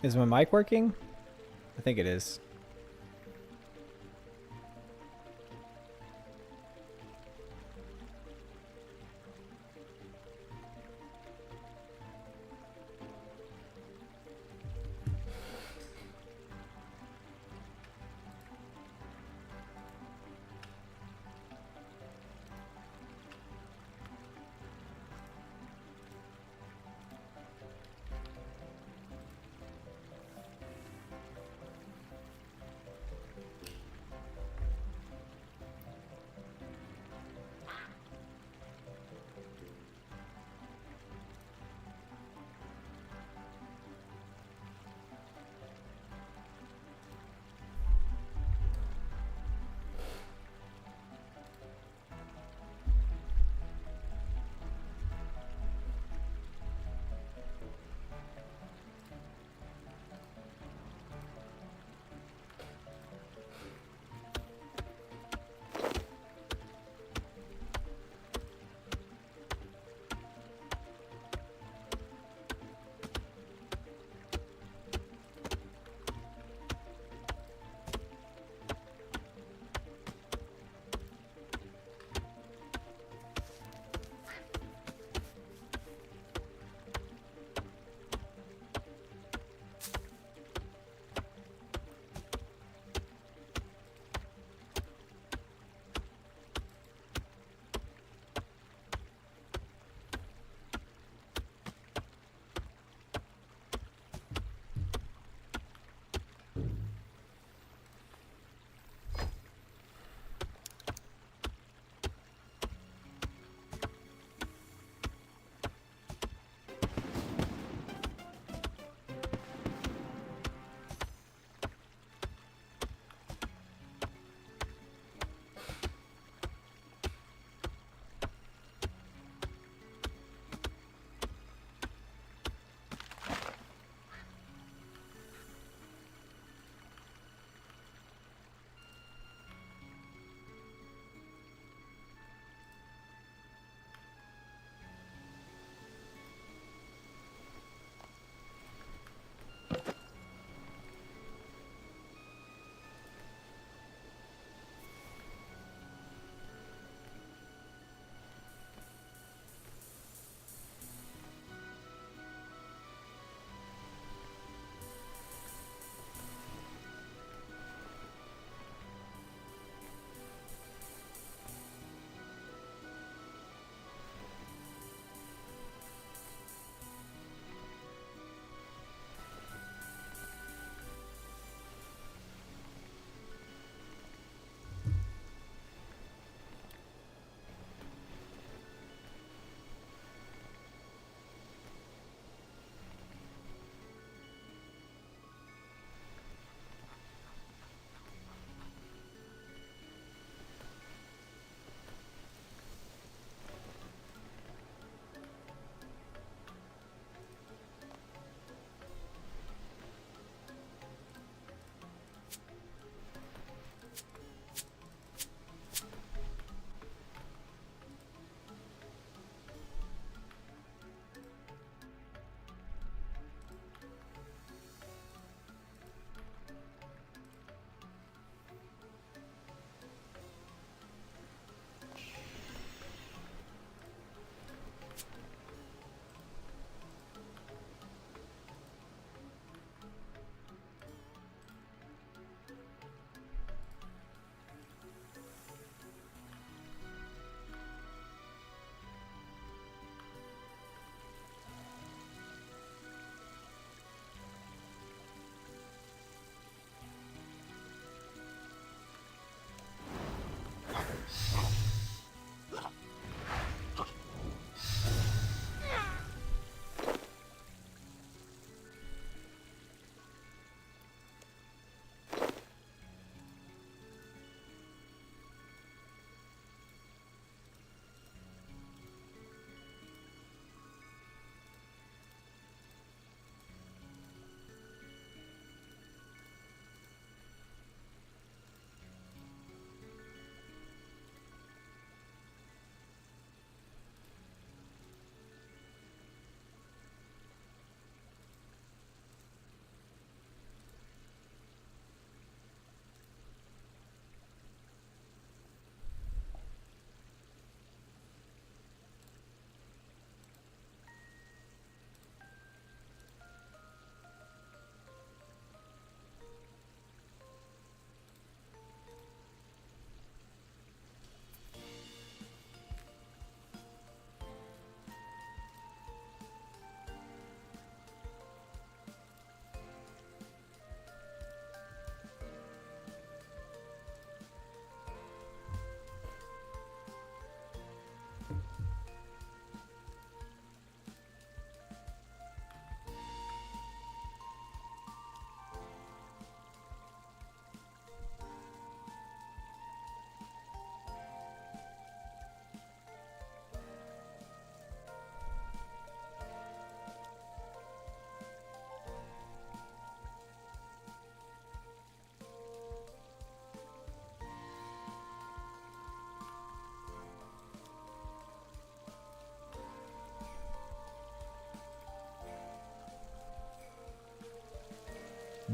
Is my mic working? I think it is.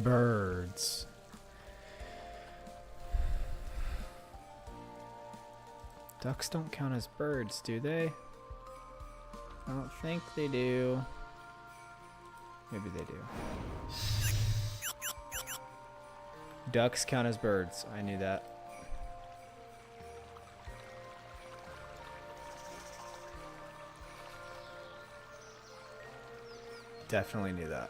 Birds. Ducks don't count as birds, do they? I don't think they do. Maybe they do. Ducks count as birds. I knew that. Definitely knew that.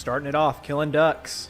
starting it off, killing ducks.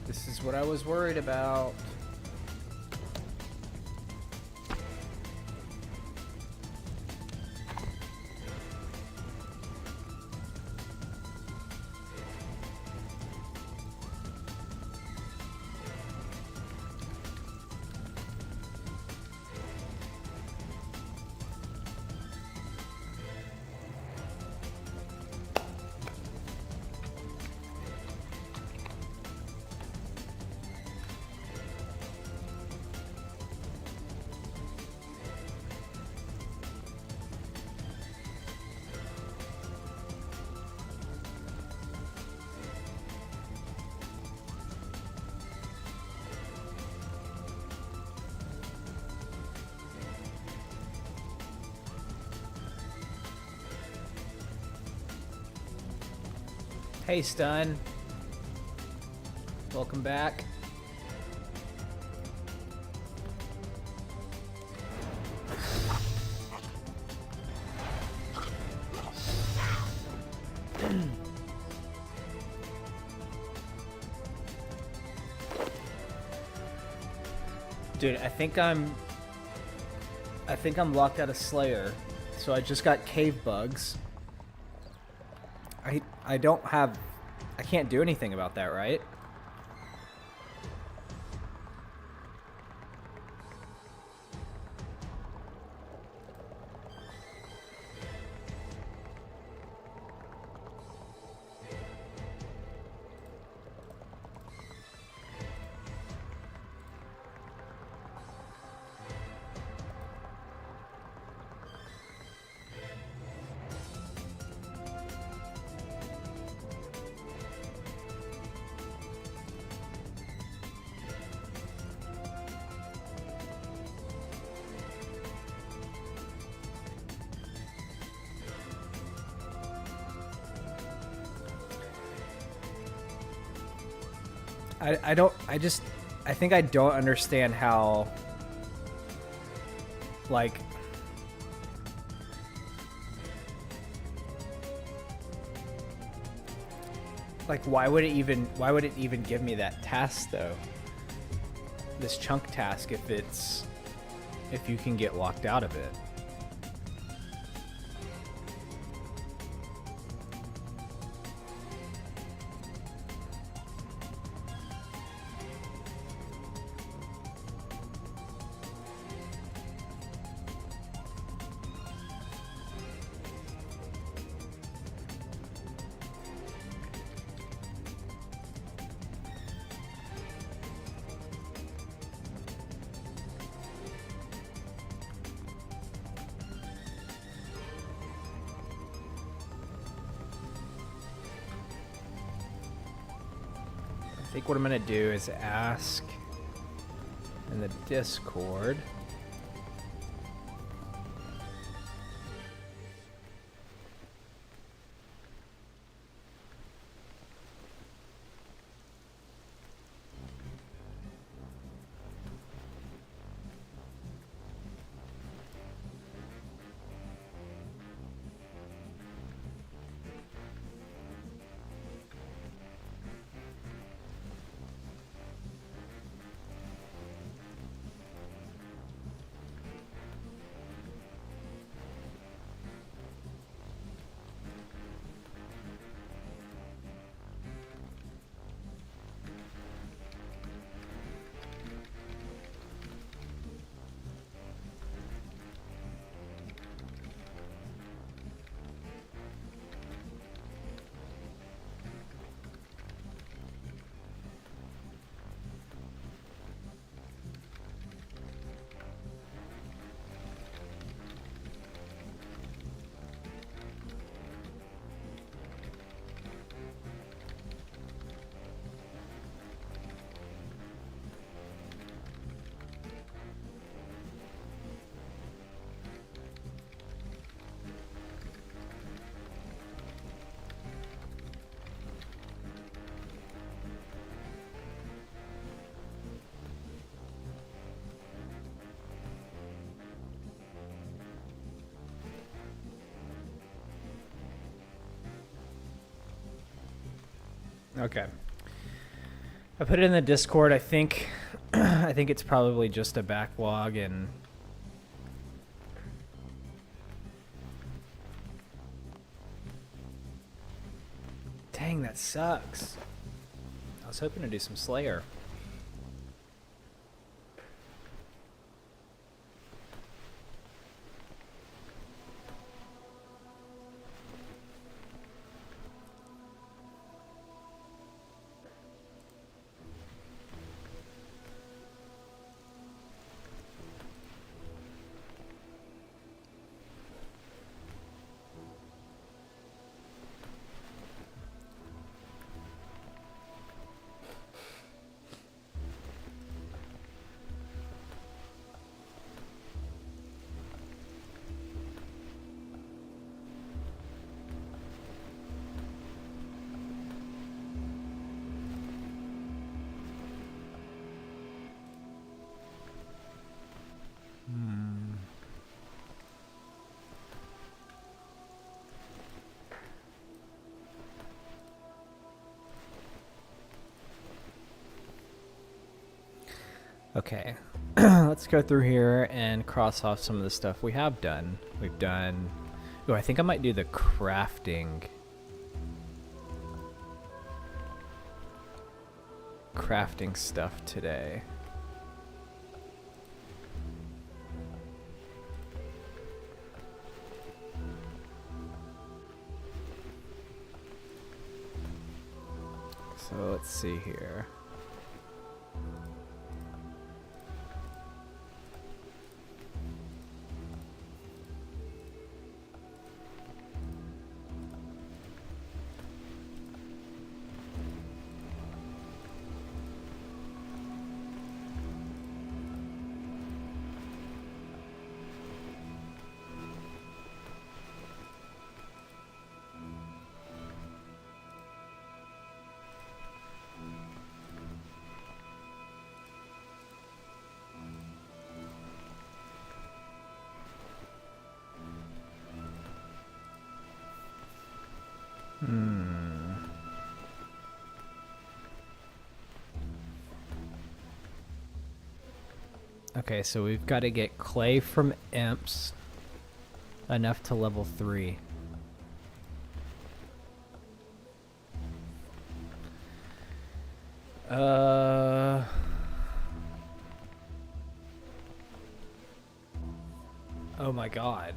This is what I was worried about. Hey, Stun. Welcome back. Dude, I think I'm locked out of Slayer, so I just got cave bugs. I don't have... I can't do anything about that, right? I think I don't understand how, like, why would it even give me that task though? This chunk task, if you can get locked out of it. I think what I'm gonna do is ask in the Discord. Okay. I put it in the Discord. I think I think it's probably just a backlog and dang, that sucks. I was hoping to do some Slayer. Okay, let's go through here and cross off some of the stuff we have done. We've done... Oh, I think I might do the crafting stuff today. So let's see here. Okay, so we've got to get clay from imps enough to level 3. Oh my god.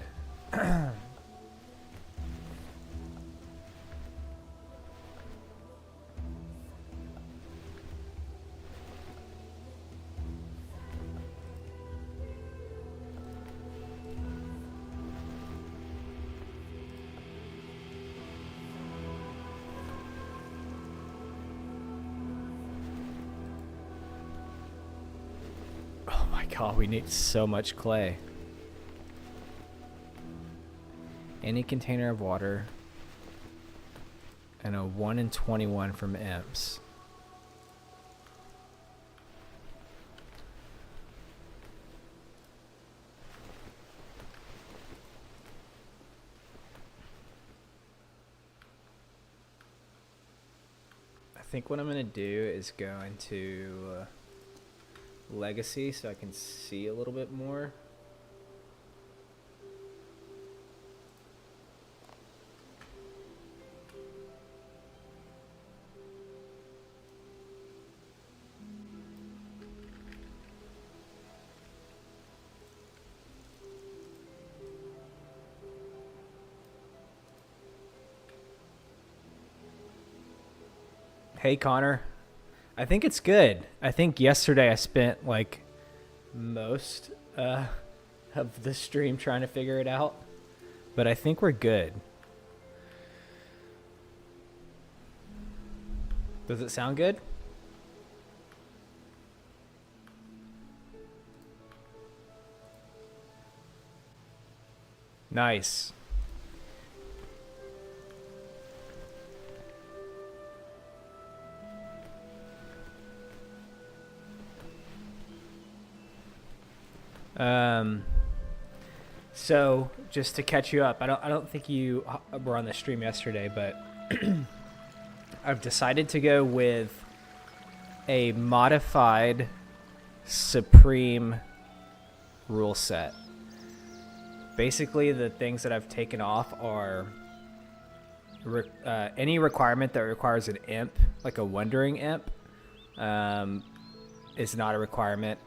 Oh my god, we need so much clay. Any container of water. And a 1 in 21 from imps. I think what I'm going to do is go into Legacy so I can see a little bit more. Hey Connor, I think it's good. I think yesterday I spent like most of the stream trying to figure it out, but I think we're good. Does it sound good? Nice. So just to catch you up, I don't think you were on the stream yesterday, but I've decided to go with a modified Supreme rule set. Basically, the things that I've taken off are any requirement that requires an imp, like a wandering imp, is not a requirement.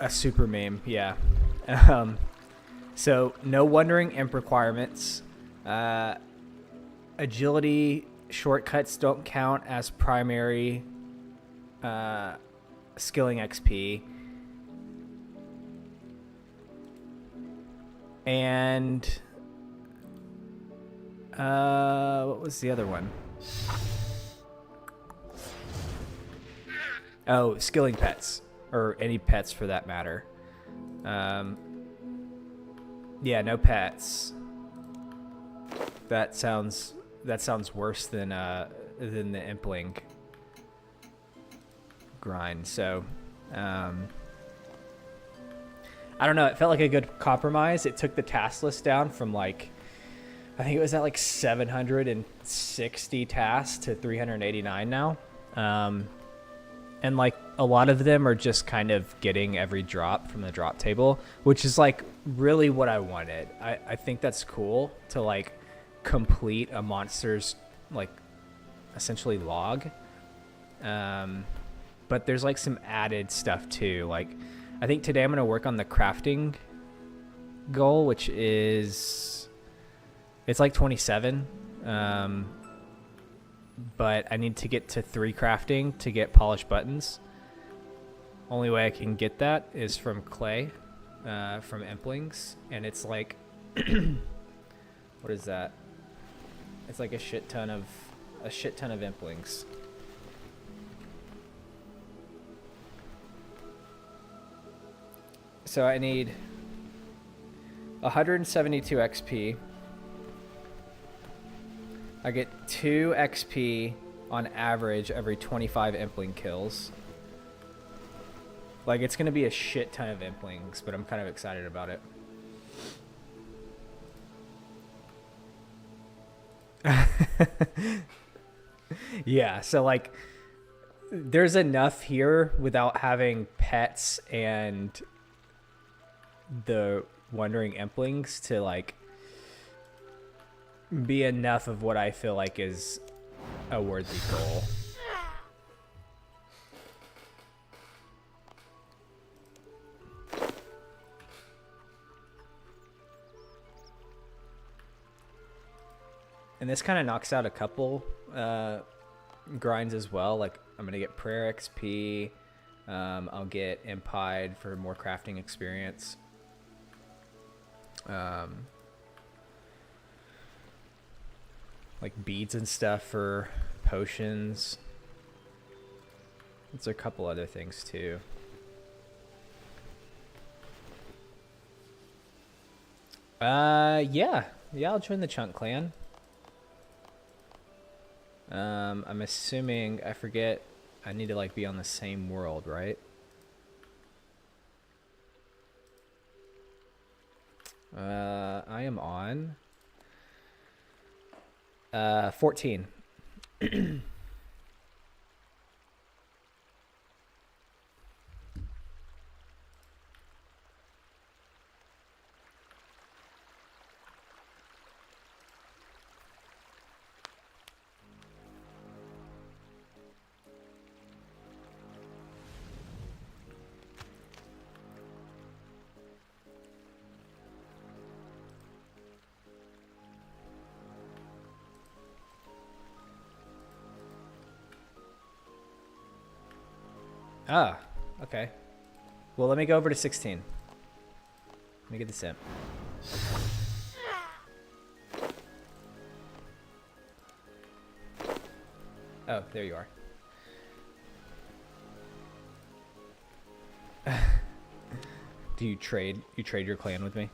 A super meme, yeah. So no wandering imp requirements. Agility shortcuts don't count as primary skilling XP. And what was the other one? Oh, skilling pets. Or any pets for that matter. Yeah, no pets. That sounds worse than the impling grind. So I don't know, it felt like a good compromise. It took the task list down from like, I think it was at like 760 tasks to 389 now. And like a lot of them are just kind of getting every drop from the drop table, which is like really what I wanted. I think that's cool to like complete a monster's like essentially log. But there's like some added stuff too. Like I think today I'm going to work on the crafting goal, which is, it's like 27. But I need to get to 3 crafting to get polished buttons. Only way I can get that is from clay, from implings, and it's like, what is that? It's like a shit ton of implings. So I need 172 XP. I get 2 XP on average every 25 impling kills. Like, it's going to be a shit ton of implings, but I'm kind of excited about it. Yeah, so like there's enough here without having pets and the wandering implings to like be enough of what I feel like is a worthy goal. And this kind of knocks out a couple grinds as well. Like I'm gonna get prayer XP. I'll get Impied for more crafting experience. Like beads and stuff for potions. There's a couple other things too. Yeah, I'll join the Chunk clan. I'm assuming, I forget, I need to like be on the same world, right? I am on 14. Ah, okay. Well, let me go over to 16. Let me get this in. Oh, there you are. Do you trade? You trade your clan with me?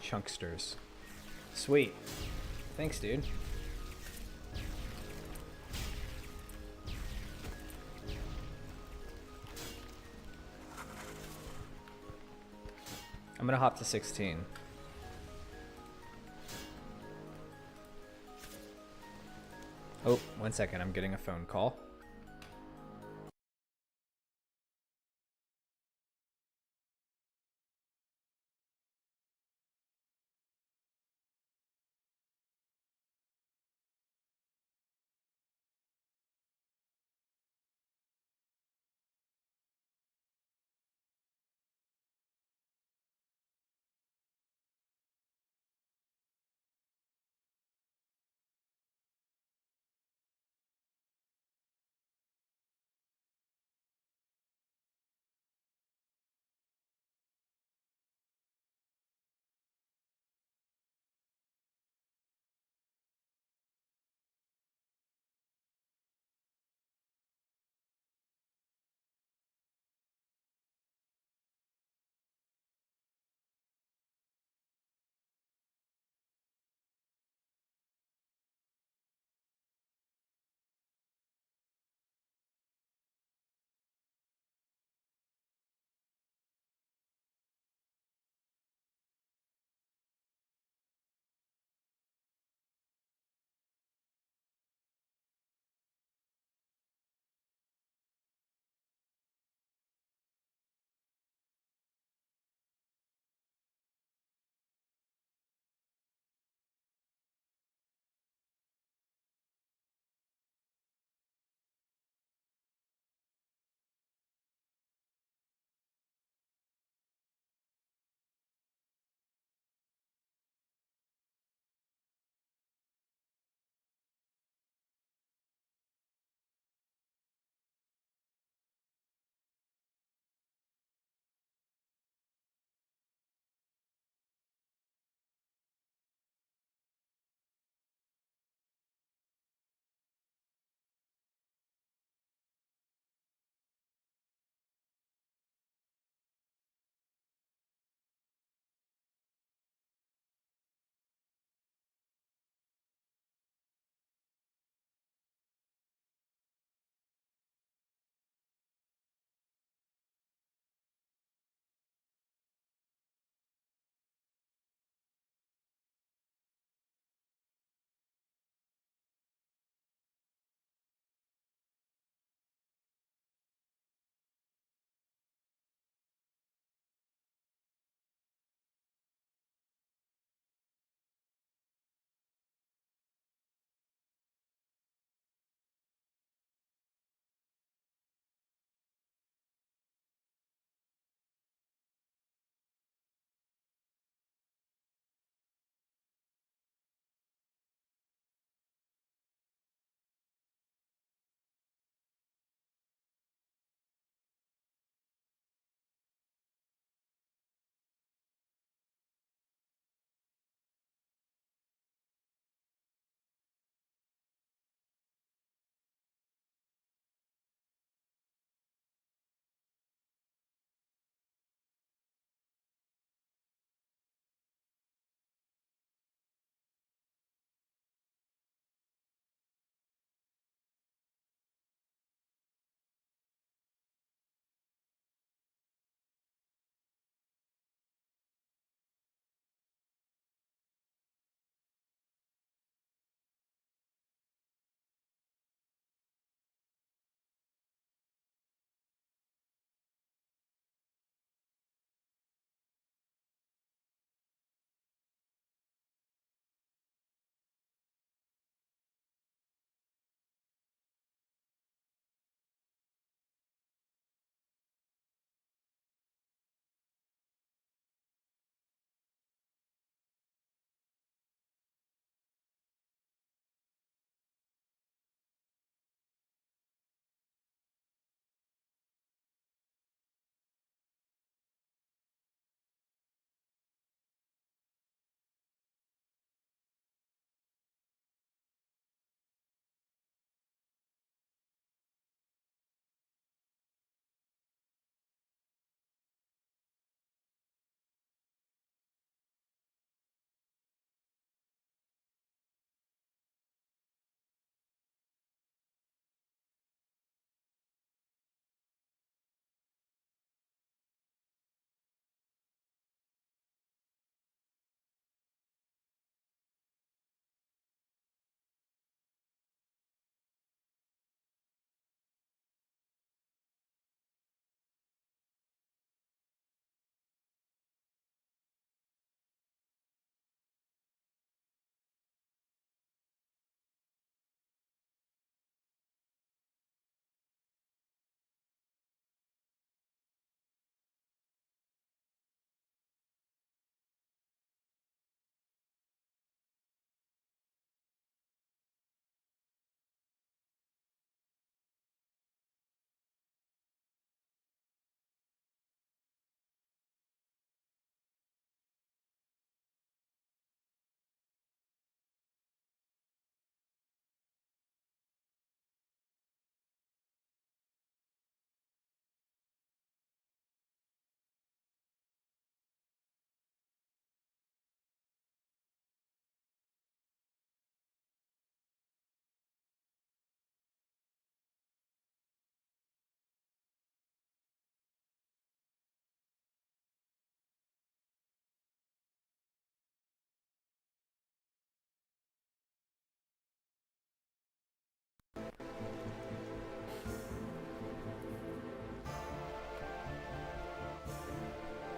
Chunksters. Sweet. Thanks, dude. I'm gonna hop to 16. Oh, 1 second. I'm getting a phone call.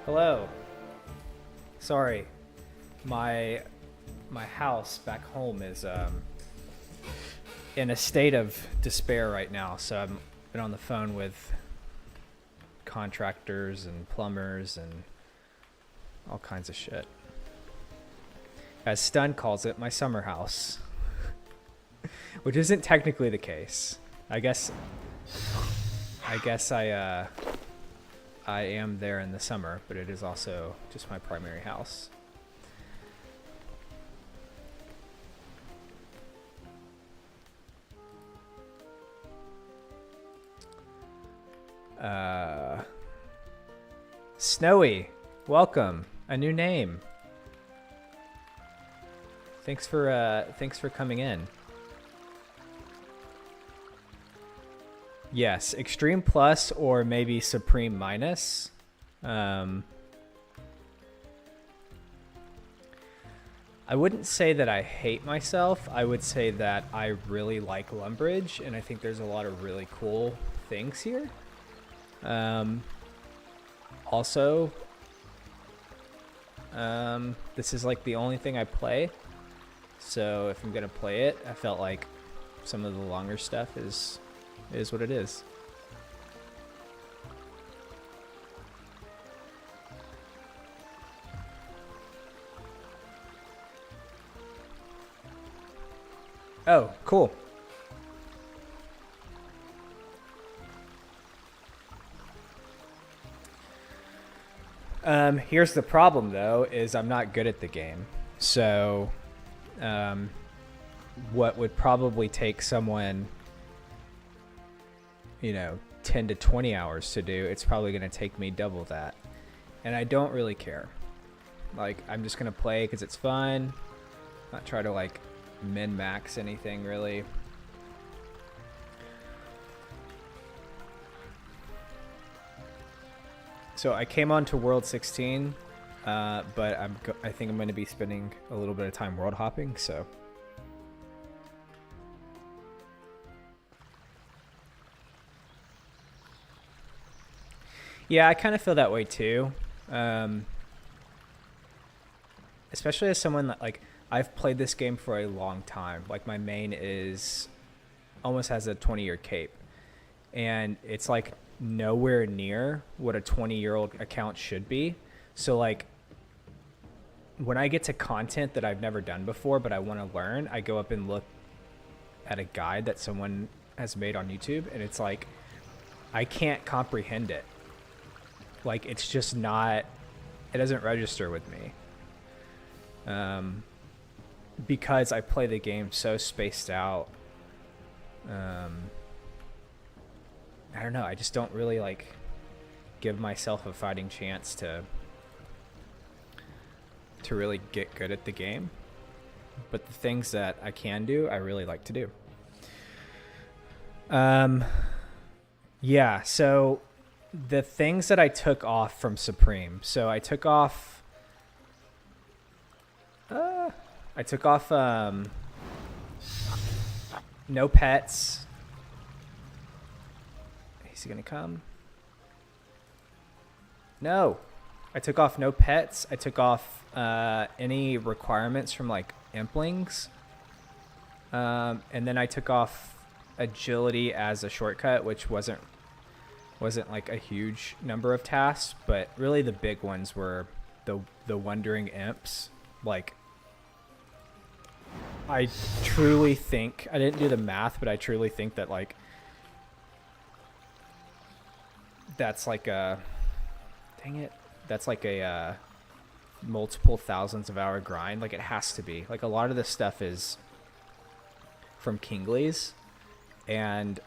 Hello. Sorry, my house back home is in a state of despair right now. So I've been on the phone with contractors and plumbers and all kinds of shit. As Stun calls it, my summer house, which isn't technically the case. I guess I am there in the summer, but it is also just my primary house. Snowy, welcome. A new name. Thanks for coming in. Yes, Extreme Plus or maybe Supreme Minus. I wouldn't say that I hate myself. I would say that I really like Lumbridge, and I think there's a lot of really cool things here. Also, this is like the only thing I play. So if I'm gonna play it, I felt like some of the longer stuff is what it is. Oh, cool. Here's the problem though, is I'm not good at the game. So, what would probably take someone, 10 to 20 hours to do, it's probably going to take me double that. And I don't really care. Like, I'm just going to play because it's fun. Not try to, like, min-max anything, really. So I came on to World 16, but I think I'm going to be spending a little bit of time world hopping, so... Yeah, I kind of feel that way too. Especially as someone that, like, I've played this game for a long time. Like, my main almost has a 20-year cape. And it's, like, nowhere near what a 20-year-old account should be. So, like, when I get to content that I've never done before, but I want to learn, I go up and look at a guide that someone has made on YouTube. And it's like, I can't comprehend it. Like, it's just not, it doesn't register with me. Because I play the game so spaced out. I don't know, I just don't really, like, give myself a fighting chance to really get good at the game. But the things that I can do, I really like to do. Yeah, so... the things that I took off from Supreme. So I took off no pets. Is he gonna come? No. I took off no pets. I took off any requirements from, like, implings. And then I took off agility as a shortcut, which wasn't like a huge number of tasks, but really the big ones were the wandering imps. Like, I truly think, I didn't do the math, but I truly think that, like, that's like a, dang it, that's like a multiple thousands of hour grind. Like, it has to be. Like, a lot of this stuff is from Kingley's, and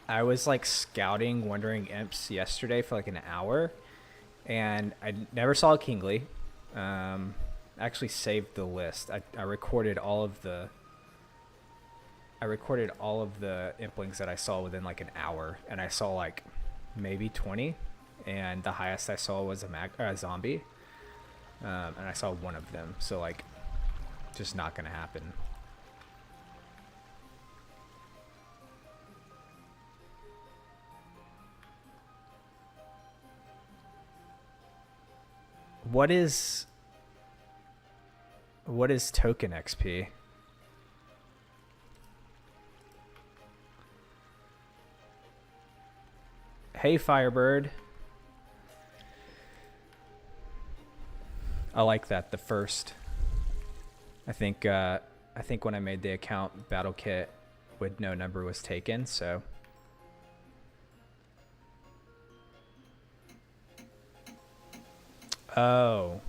I was, like, scouting Wandering Imps yesterday for, like, an hour, and I never saw a Kingley. I actually saved the list. I recorded all of the implings that I saw within, like, an hour, and I saw, like, maybe 20, and the highest I saw was a zombie, and I saw one of them. So, like, just not gonna happen. What is token XP? Hey, Firebird. I like that. The first. I think when I made the account, battle kit with no number was taken. So. Oh.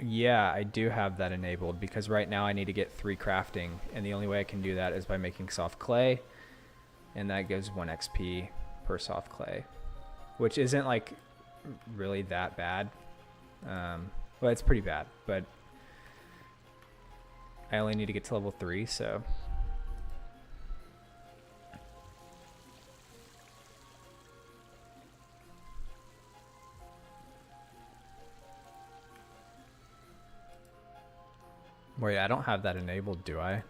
Yeah, I do have that enabled because right now I need to get 3 crafting, and the only way I can do that is by making soft clay, and that gives 1 XP per soft clay, which isn't like really that bad. Well, it's pretty bad, but I only need to get to level 3, so. Wait, I don't have that enabled, do I? I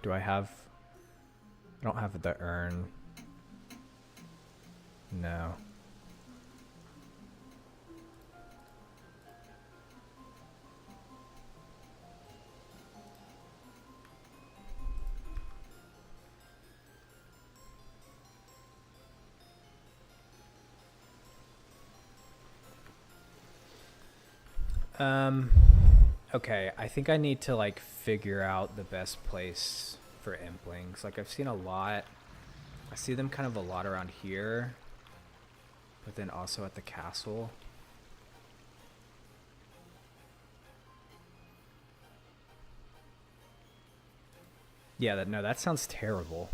don't have the urn. No. Okay, I think I need to like figure out the best place for implings. Like I've seen a lot. I see them kind of a lot around here, but then also at the castle. Yeah, that sounds terrible.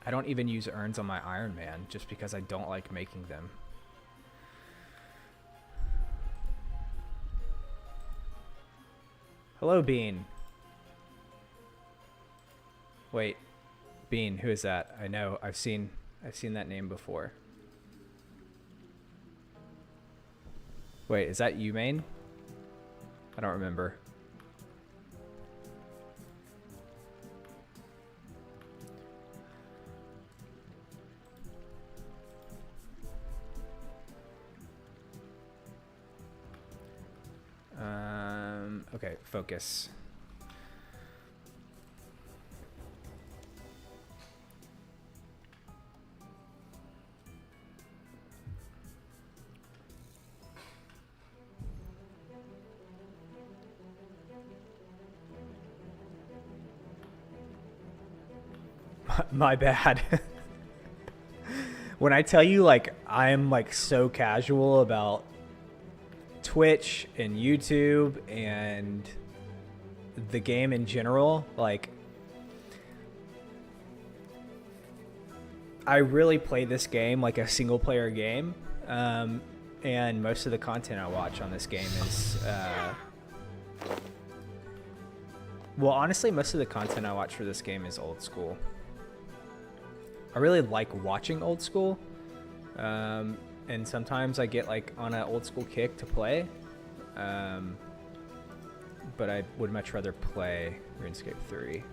I don't even use urns on my Iron Man just because I don't like making them. Hello, Bean. Wait, Bean, who is that? I know, I've seen that name before. Wait, is that you, Main? I don't remember. Okay, focus. My bad. When I tell you, like, I'm like so casual about Twitch and YouTube and the game in general, like, I really play this game like a single player game, and most of the content I watch on this game is well, honestly, most of the content I watch for this game is old school. I really like watching old school, and sometimes I get like on an old school kick to play, but I would much rather play RuneScape 3.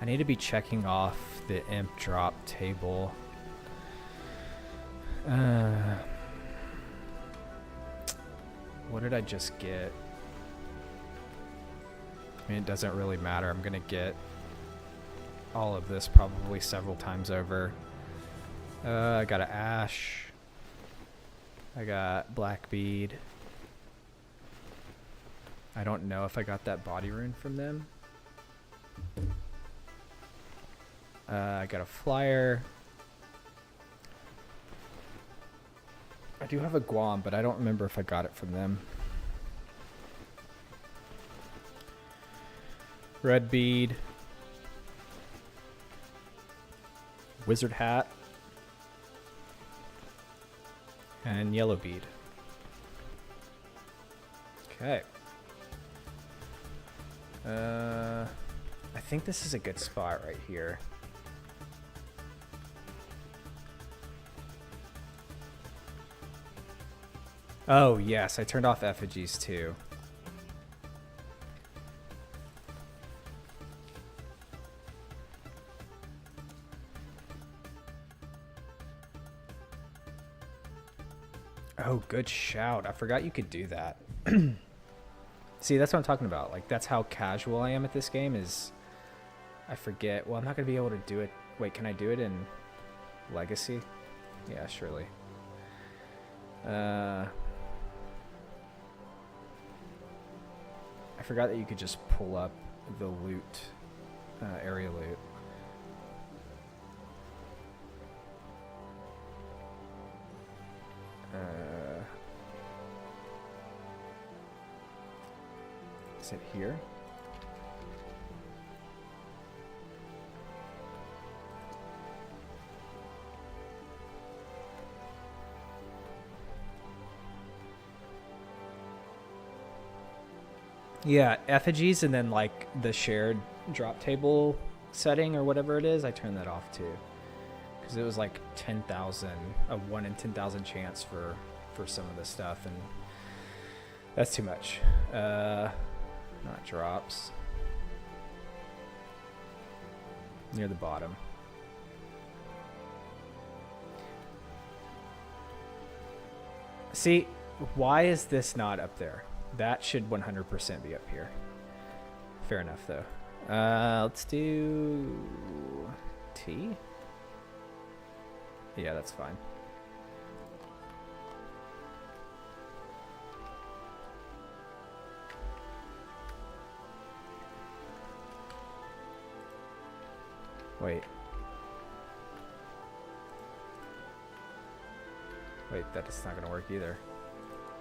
I need to be checking off the imp drop table. What did I just get? I mean, it doesn't really matter. I'm gonna get all of this probably several times over. I got an ash. I got black bead. I don't know if I got that body rune from them. I got a flyer. I do have a Guam, but I don't remember if I got it from them. Red bead. Wizard hat. And yellow bead. Okay. I think this is a good spot right here. Oh, yes, I turned off effigies too. Oh, good shout. I forgot you could do that. See, that's what I'm talking about. Like, that's how casual I am at this game is I forget. Well, I'm not going to be able to do it. Wait, can I do it in Legacy? Yeah, surely. I forgot that you could just pull up the loot, area loot. Is it here? Yeah, effigies and then like the shared drop table setting or whatever it is, I turned that off too. Because it was like 10,000, a 1 in 10,000 chance for some of this stuff, and that's too much. Not drops. Near the bottom. See, why is this not up there? That should 100% be up here. Fair enough, though. Let's do T. Yeah, that's fine. Wait. Wait, that's not gonna work either.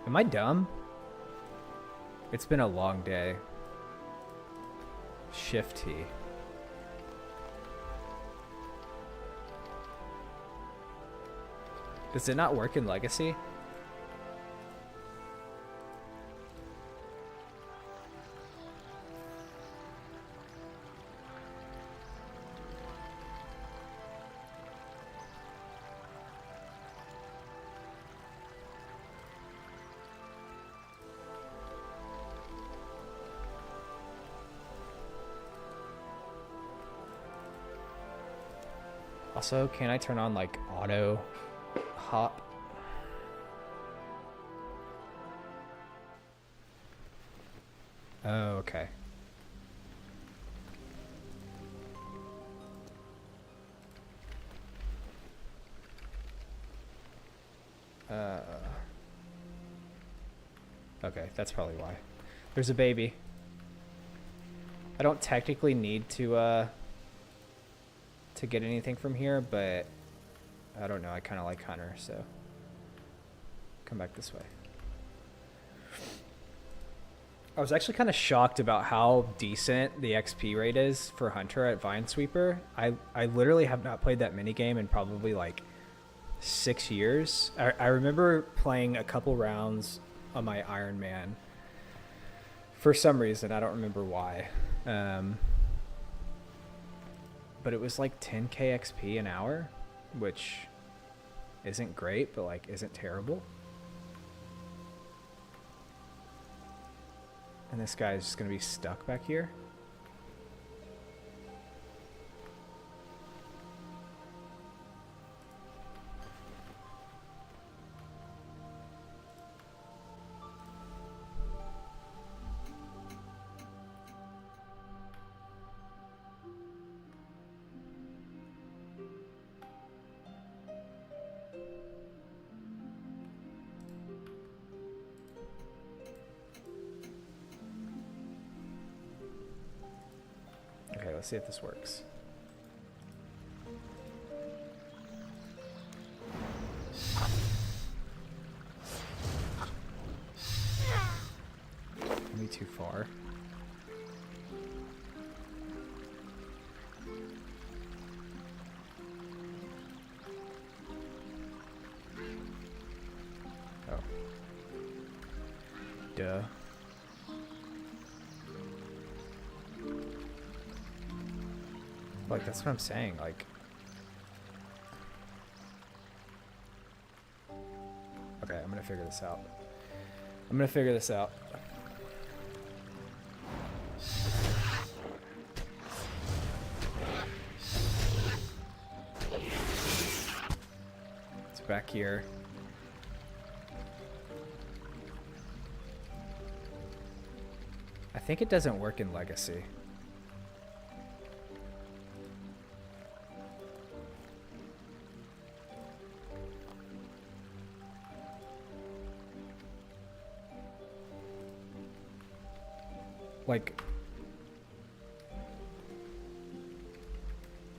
Am I dumb? It's been a long day. Shift T. Does it not work in Legacy? Also, can I turn on like auto hop? Oh, okay. Okay, that's probably why. There's a baby. I don't technically need to get anything from here, but I don't know. I kind of like Hunter, so come back this way. I was actually kind of shocked about how decent the XP rate is for Hunter at Vinesweeper. I literally have not played that minigame in probably like 6 years. I remember playing a couple rounds on my Iron Man for some reason. I don't remember why. But it was like 10k XP an hour, which isn't great, but like isn't terrible. And this guy is just gonna be stuck back here. Okay, let's see if this works. too far. Oh. Duh. Like, that's what I'm saying, like... Okay, I'm gonna figure this out. I'm gonna figure this out. It's back here. I think it doesn't work in Legacy. Like,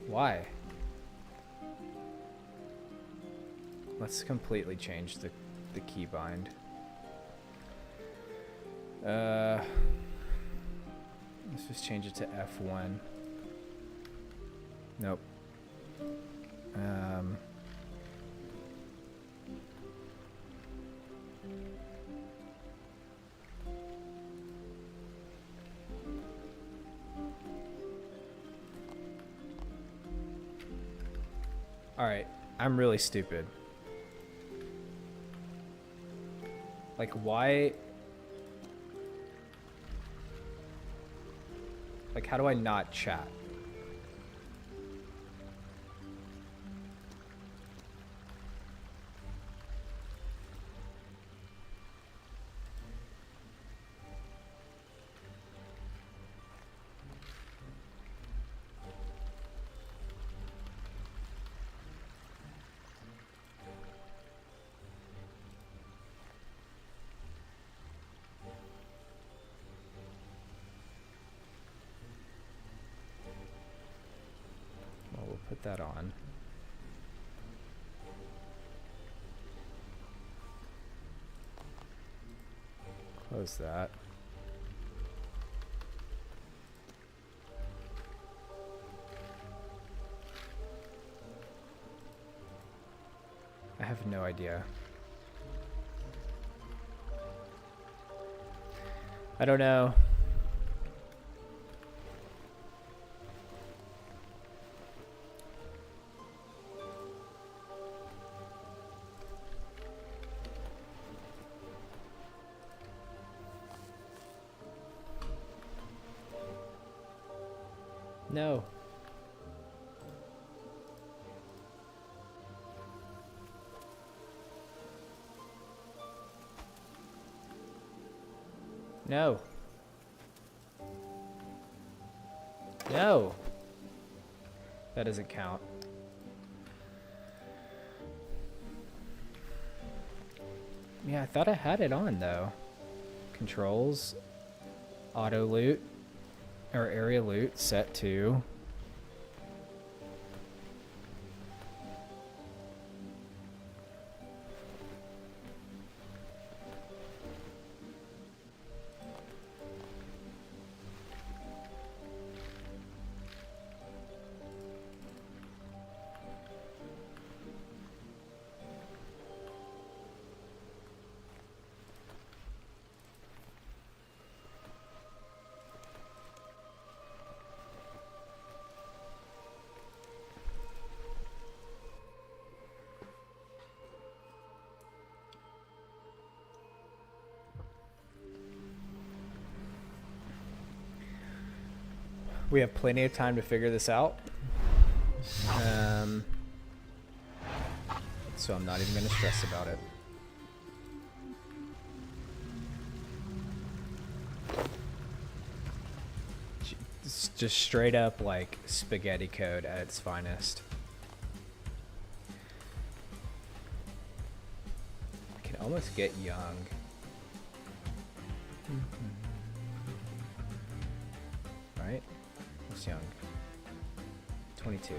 why? Let's completely change the keybind. Let's just change it to F1. Nope. Alright, I'm really stupid. Like, why? Like, how do I not chat? Put that on. Close that. I have no idea. I don't know. No. No. No. That doesn't count. Yeah, I thought I had it on though. Controls, auto loot, or area loot set to. We have plenty of time to figure this out. So I'm not even going to stress about it. It's just straight up like spaghetti code at its finest. I can almost get young. Right? What's young? 22.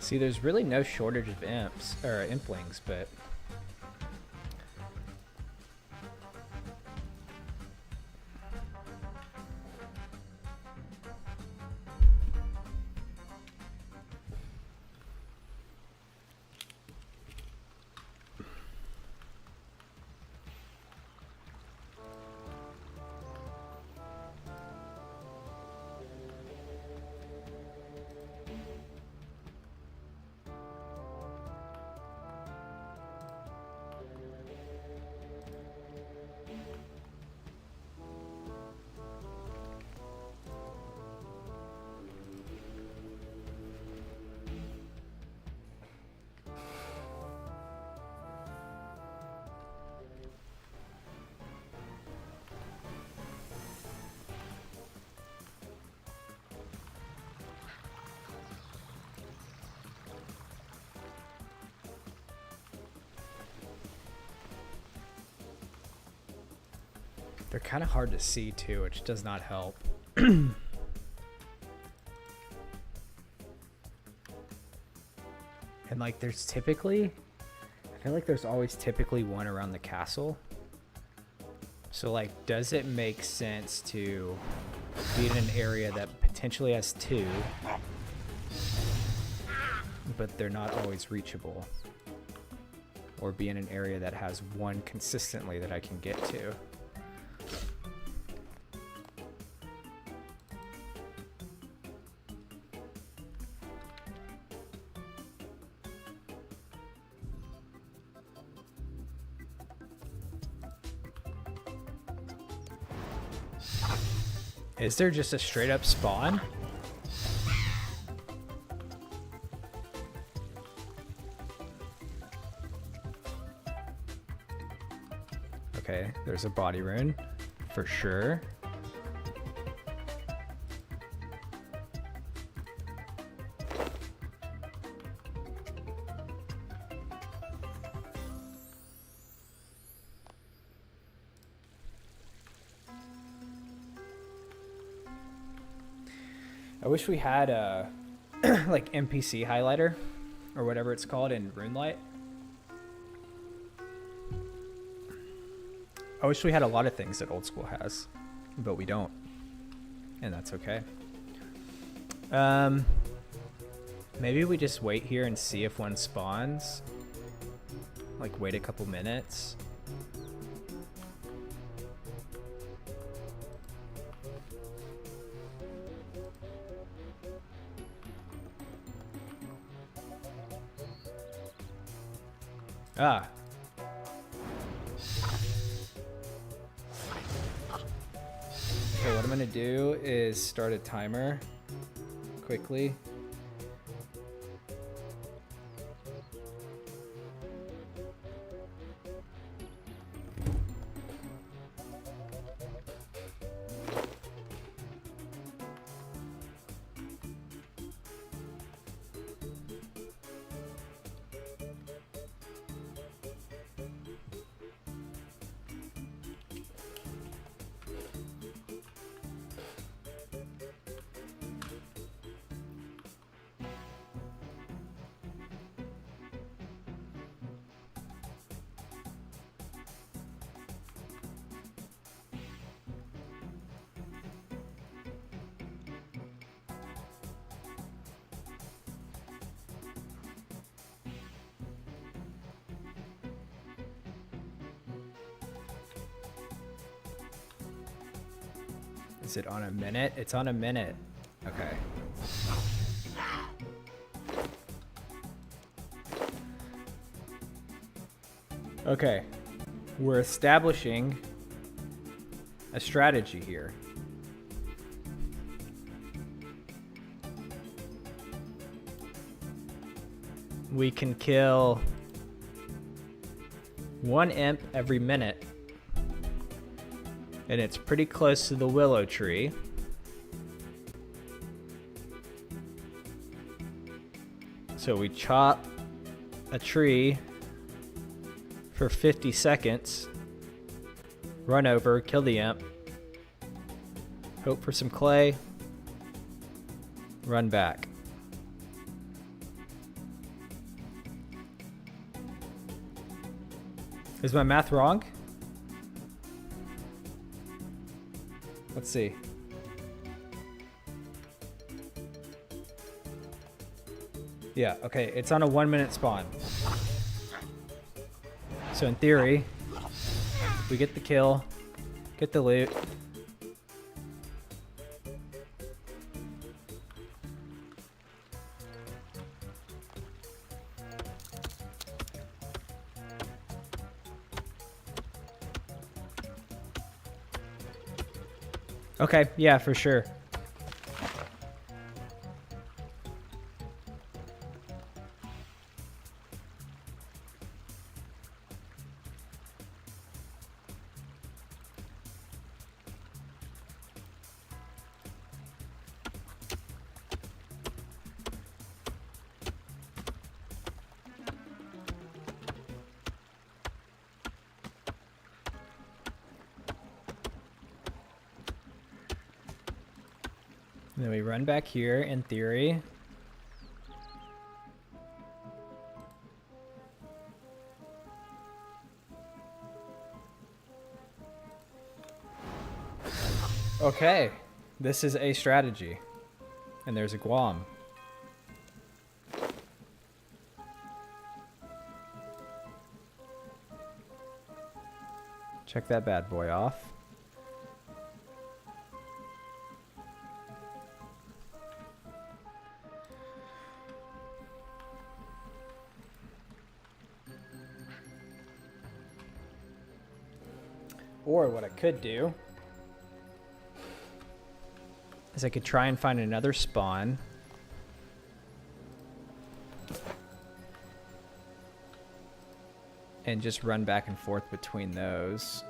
See, there's really no shortage of imps or implings, but they're kind of hard to see too, which does not help. And like there's typically, I feel like there's always typically one around the castle. So like, does it make sense to be in an area that potentially has two, but they're not always reachable? Or be in an area that has one consistently that I can get to? Is there just a straight up spawn? Okay, there's a body rune for sure. I wish we had a like NPC highlighter or whatever it's called in RuneLight. I wish we had a lot of things that Old School has, but we don't, and that's okay. Maybe we just wait here and see if one spawns. Like wait a couple minutes. Ah. Okay, what I'm gonna do is start a timer quickly. Is it on a minute? It's on a minute. Okay. Okay. We're establishing a strategy here. We can kill one imp every minute. And it's pretty close to the willow tree. So we chop a tree for 50 seconds, run over, kill the imp, hope for some clay, run back. Is my math wrong? Let's see. Yeah, okay, it's on a 1 minute spawn. So in theory, we get the kill, get the loot. Okay, yeah, for sure. And then we run back here, in theory. Okay, this is a strategy. And there's a Guam. Check that bad boy off. Or what I could do is I could try and find another spawn. And just run back and forth between those.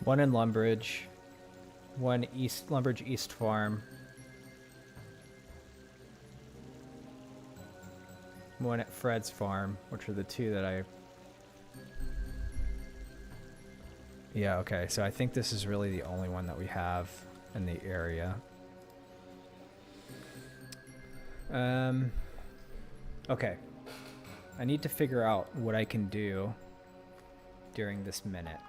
One in Lumbridge, one East Lumbridge East Farm, one at Fred's Farm, which are the two that I... Yeah, okay, so I think this is really the only one that we have in the area. Okay. I need to figure out what I can do during this minute.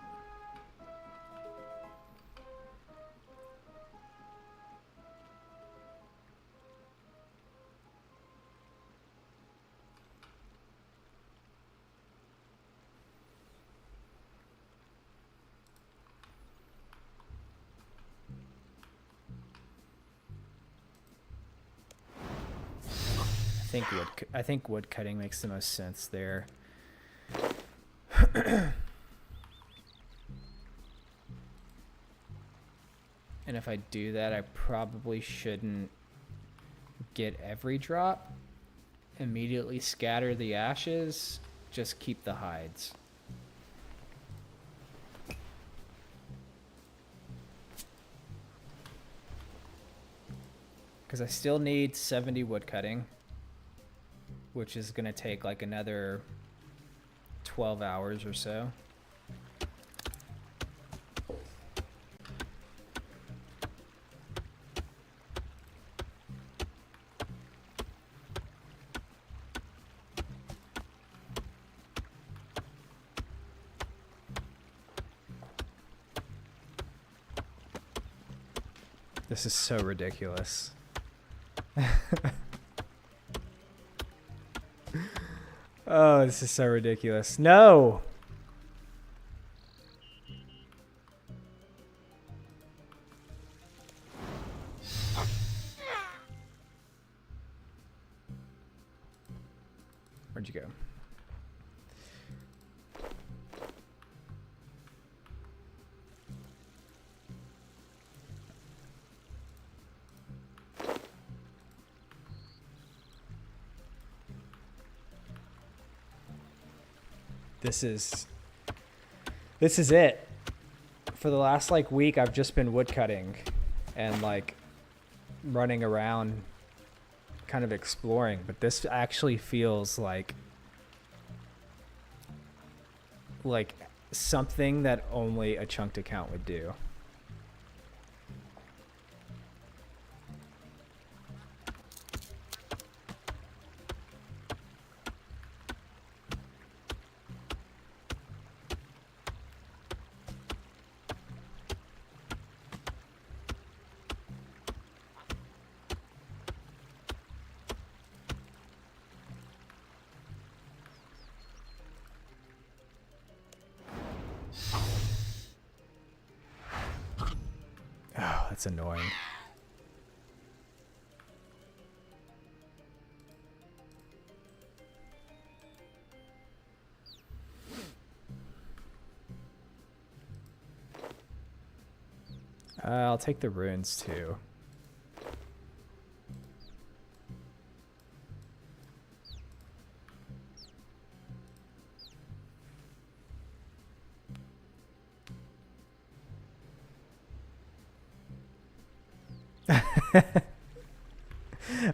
I think wood cutting makes the most sense there. And if I do that, I probably shouldn't get every drop, immediately scatter the ashes, just keep the hides. Because I still need 70 wood cutting, which is going to take like another 12 hours or so. This is so ridiculous. Oh, this is so ridiculous. No! Where'd you go? this is it. For the last like week, I've just been woodcutting and like running around kind of exploring, but this actually feels like something that only a chunked account would do. Oh, that's annoying. I'll take the runes too.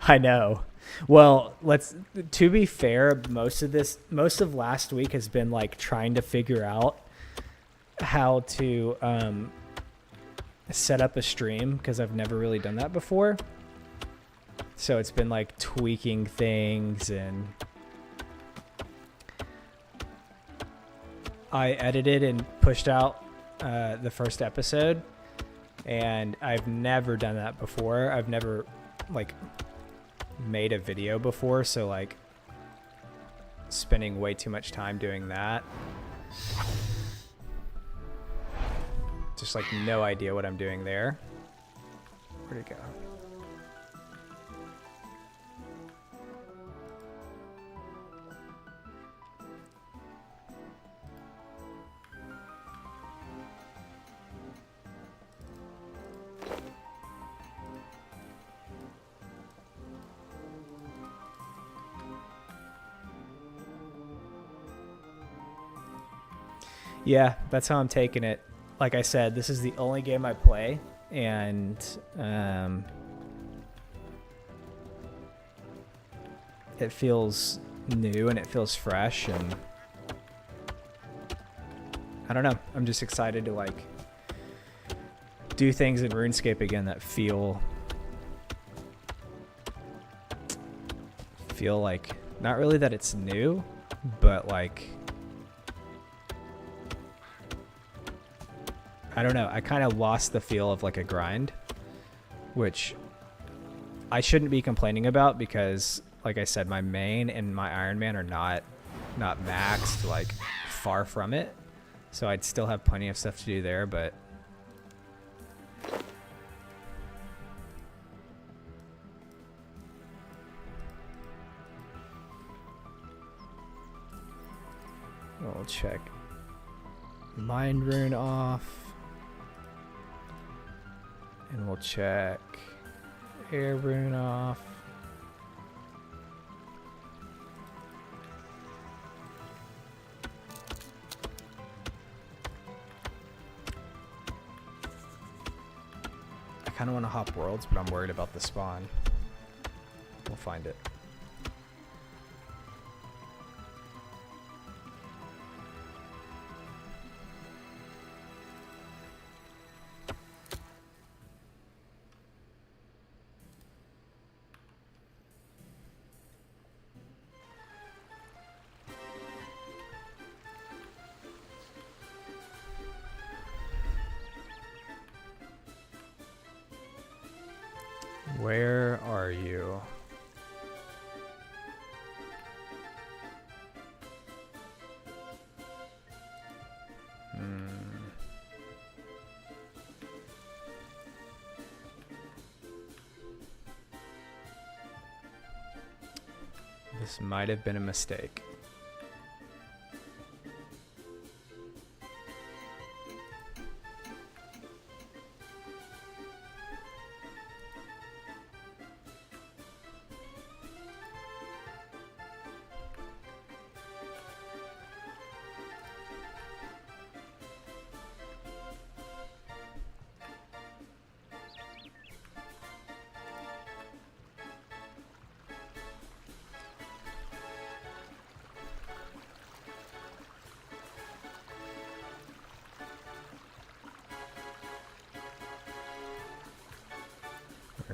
I know. Well, to be fair, most of last week has been like trying to figure out how to set up a stream, because I've never really done that before. So it's been like tweaking things, and I edited and pushed out the first episode, and I've never done that before. I've never like made a video before, so like spending way too much time doing that. Just like no idea what I'm doing there. Where'd it go? Yeah, that's how I'm taking it. Like I said, this is the only game I play, and it feels new and it feels fresh, and I don't know. I'm just excited to like do things in RuneScape again that feel like, not really that it's new, but like, I don't know. I kind of lost the feel of like a grind, which I shouldn't be complaining about, because like I said, my main and my Iron Man are not maxed, like far from it. So I'd still have plenty of stuff to do there, but we'll check Mind Rune off. And we'll check Air Rune off. I kind of want to hop worlds, but I'm worried about the spawn. We'll find it. Where are you? This might have been a mistake.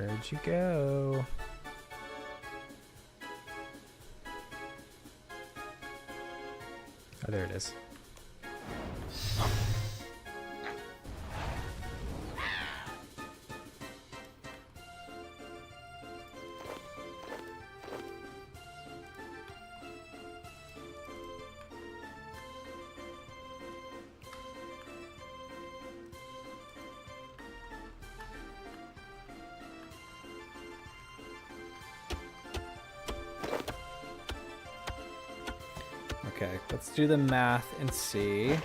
Where'd you go? Oh, there it is. Okay, let's do the math and see,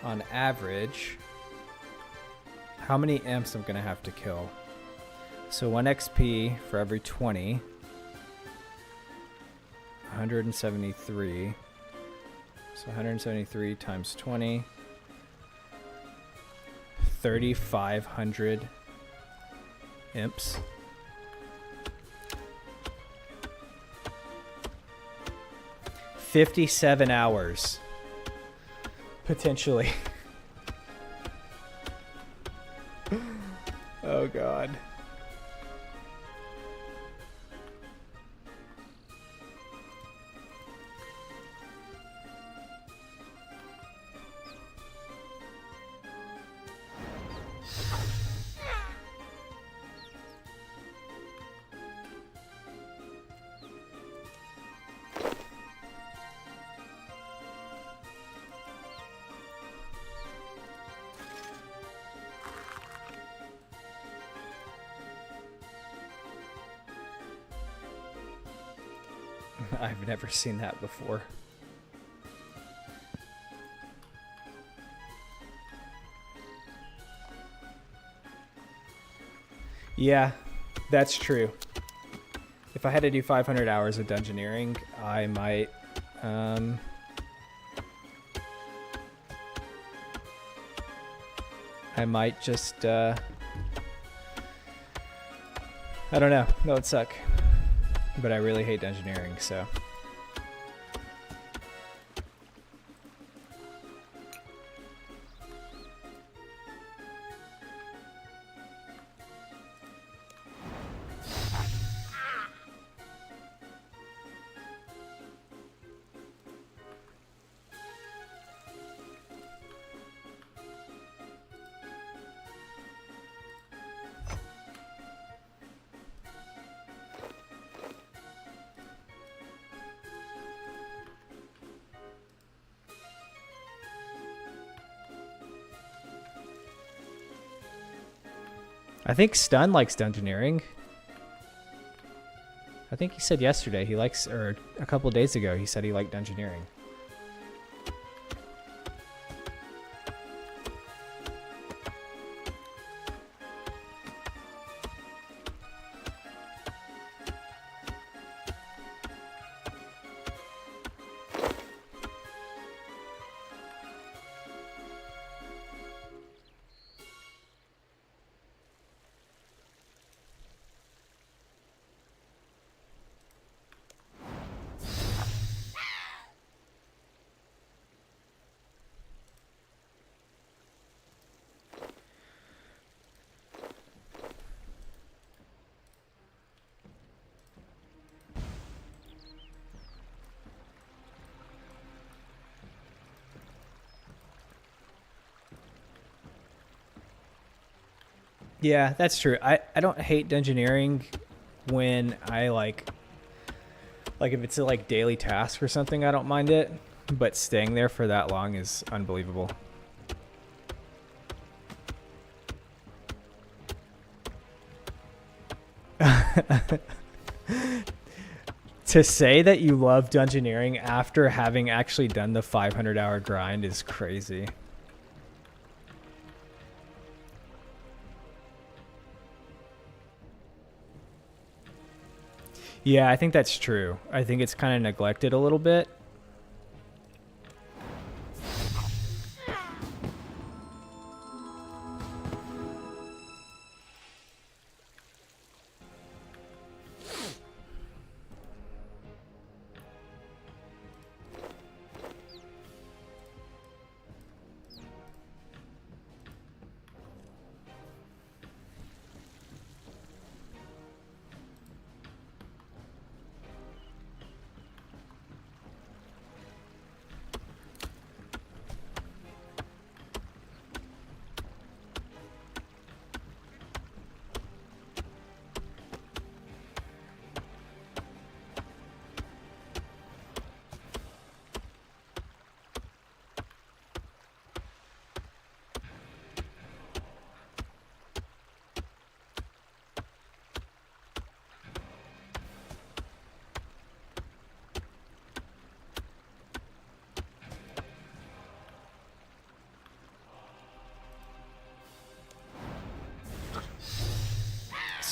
on average, how many imps I'm gonna have to kill. So 1 XP for every 20. 173. So 173 times 20. 3,500 imps. $57 hours. Potentially. Oh God. I've never seen that before. Yeah, that's true. If I had to do 500 hours of dungeoneering, I might just I don't know. That would suck. But I really hate dungeoneering, so. I think Stun likes dungeoneering. I think he said yesterday he likes, or a couple of days ago, he said he liked dungeoneering. Yeah, that's true. I don't hate dungeoneering when I like if it's a like daily task or something, I don't mind it. But staying there for that long is unbelievable. To say that you love dungeoneering after having actually done the 500-hour grind is crazy. Yeah, I think that's true. I think it's kind of neglected a little bit.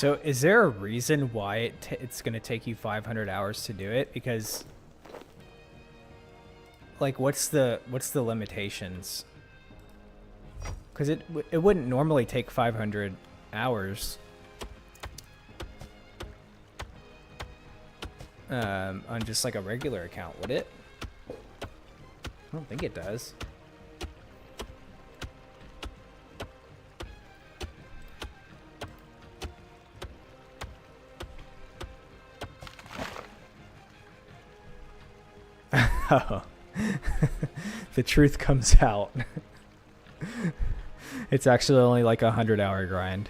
So is there a reason why it's going to take you 500 hours to do it? Because like what's the limitations? Cuz it wouldn't normally take 500 hours on just like a regular account, would it? I don't think it does. Oh. The truth comes out. It's actually only like a 100-hour grind.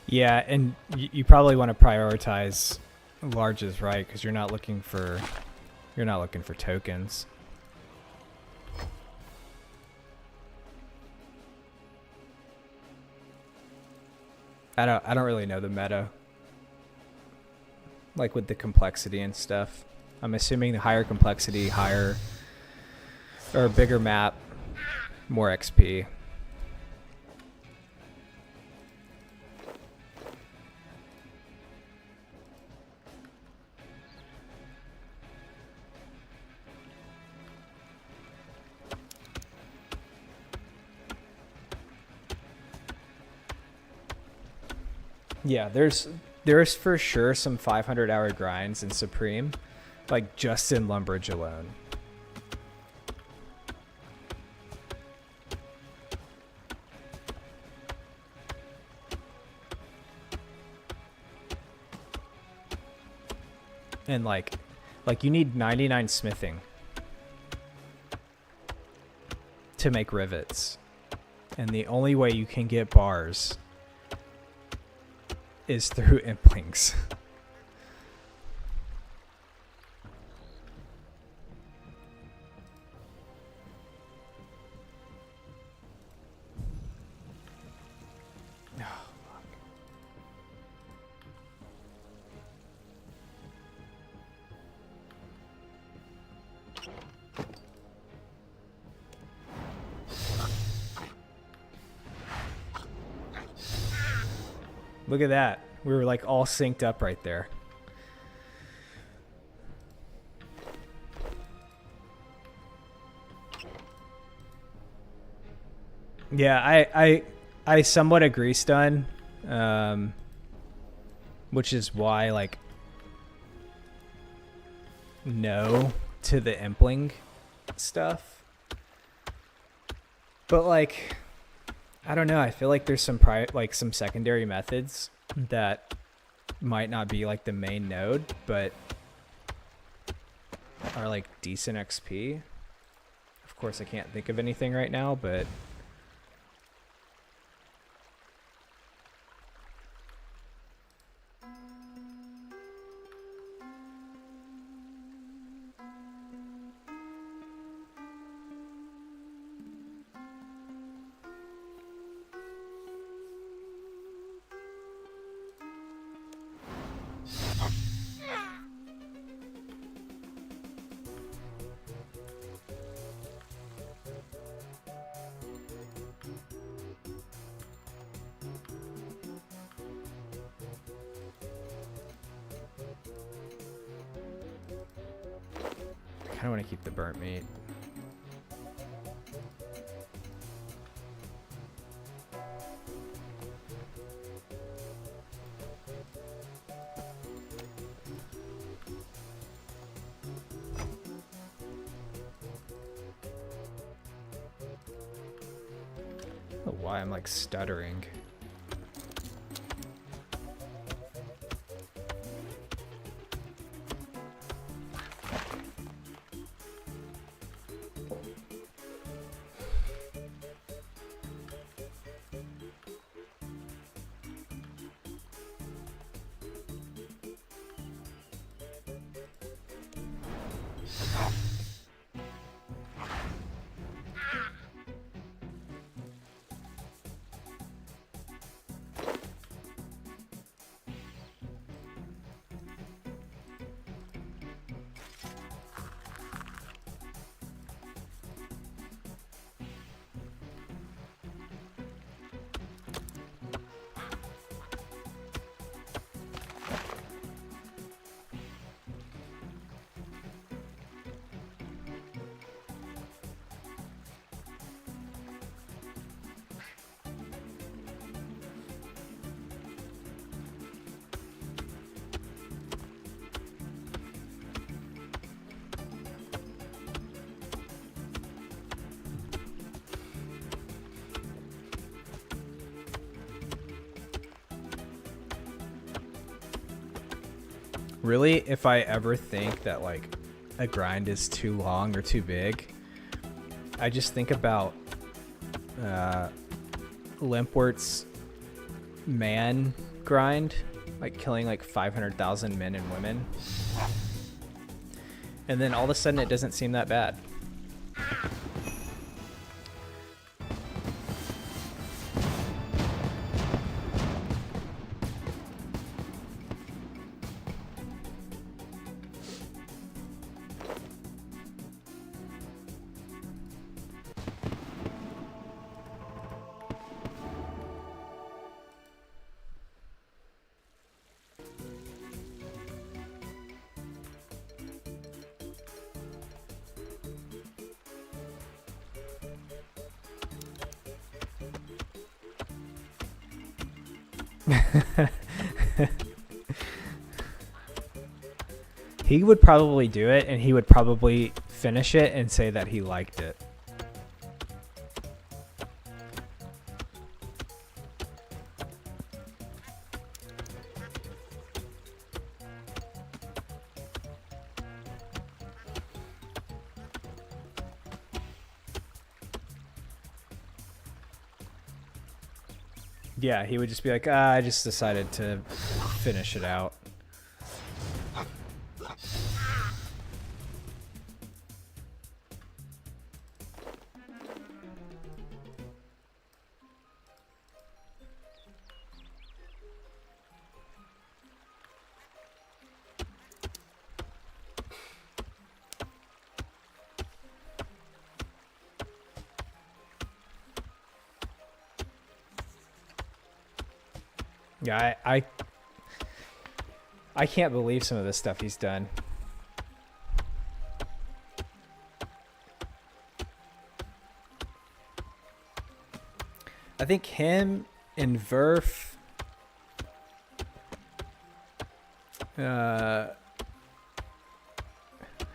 Yeah, and you probably want to prioritize larges, right? Because you're not looking for tokens. I don't really know the meta, like with the complexity and stuff. I'm assuming the higher complexity, higher or bigger map, more XP. Yeah, there's for sure some 500-hour grinds in Supreme, like just in Lumbridge alone. And like you need 99 smithing to make rivets. And the only way you can get bars is through implinks. Look at that. We were like all synced up right there. Yeah, I somewhat agree, Stun. Which is why, like, no to the impling stuff. But like, I don't know. I feel like there's some some secondary methods that might not be like the main node, but are like decent XP. Of course, I can't think of anything right now, but I don't want to keep the burnt meat. I don't know why I'm like stuttering. Really, if I ever think that like a grind is too long or too big, I just think about Limpwert's man grind, like killing like 500,000 men and women. And then all of a sudden it doesn't seem that bad. He would probably do it, and he would probably finish it and say that he liked it. Yeah, he would just be like, I just decided to finish it out. Yeah, I can't believe some of the stuff he's done. I think him and Verf,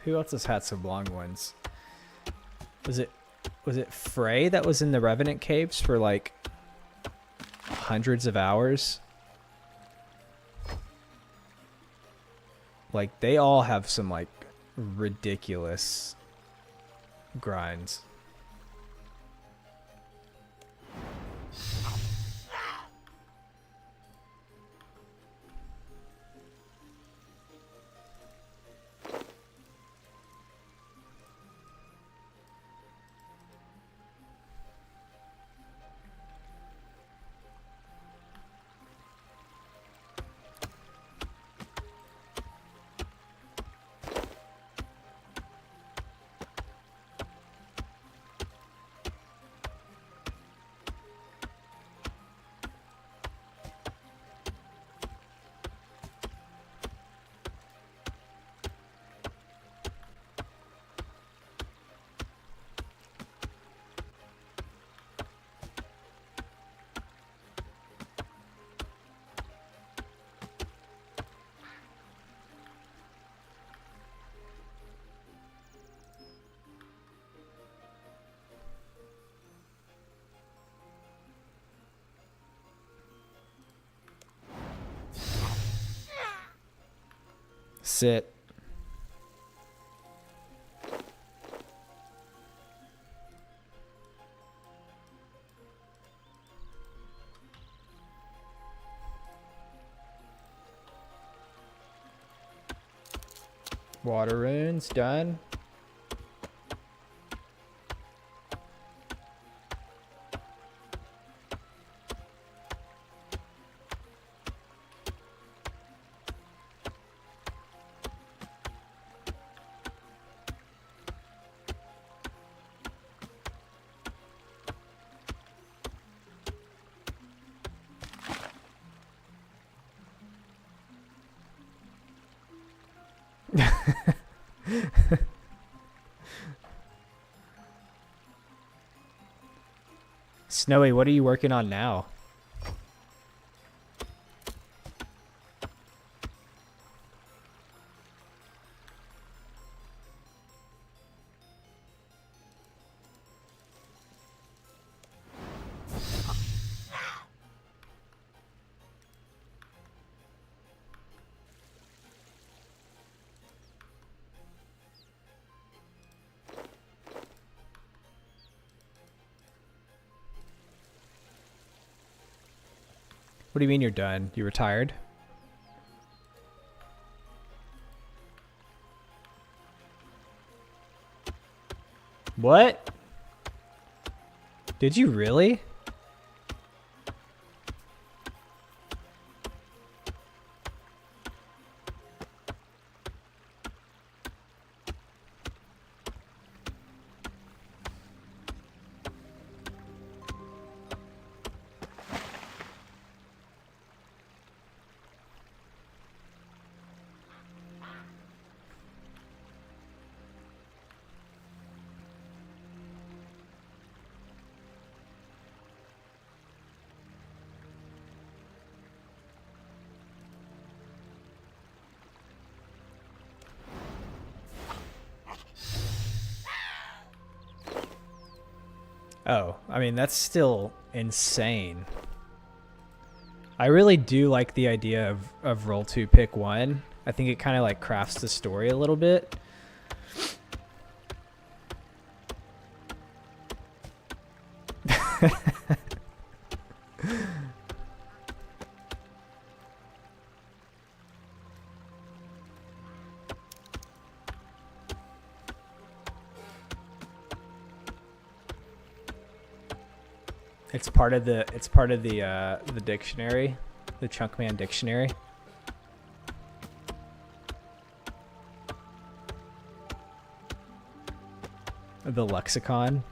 who else has had some long ones? Was it Frey that was in the Revenant Caves for like hundreds of hours? Like, they all have some like ridiculous grinds. Sit. Water runes done. Snowy, what are you working on now? What do you mean you're done? You retired? What? Did you really? Oh, I mean, that's still insane. I really do like the idea of roll 2, pick 1. I think it kind of like crafts the story a little bit. It's part of the dictionary, the Chunkman dictionary. The lexicon.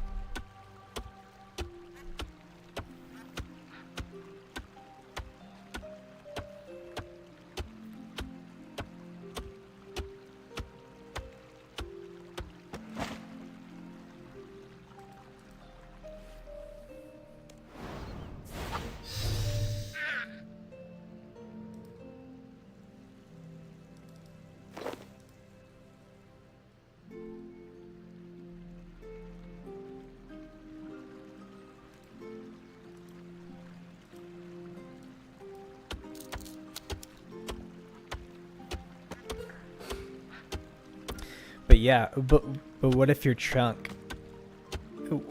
But yeah, but what if your chunk?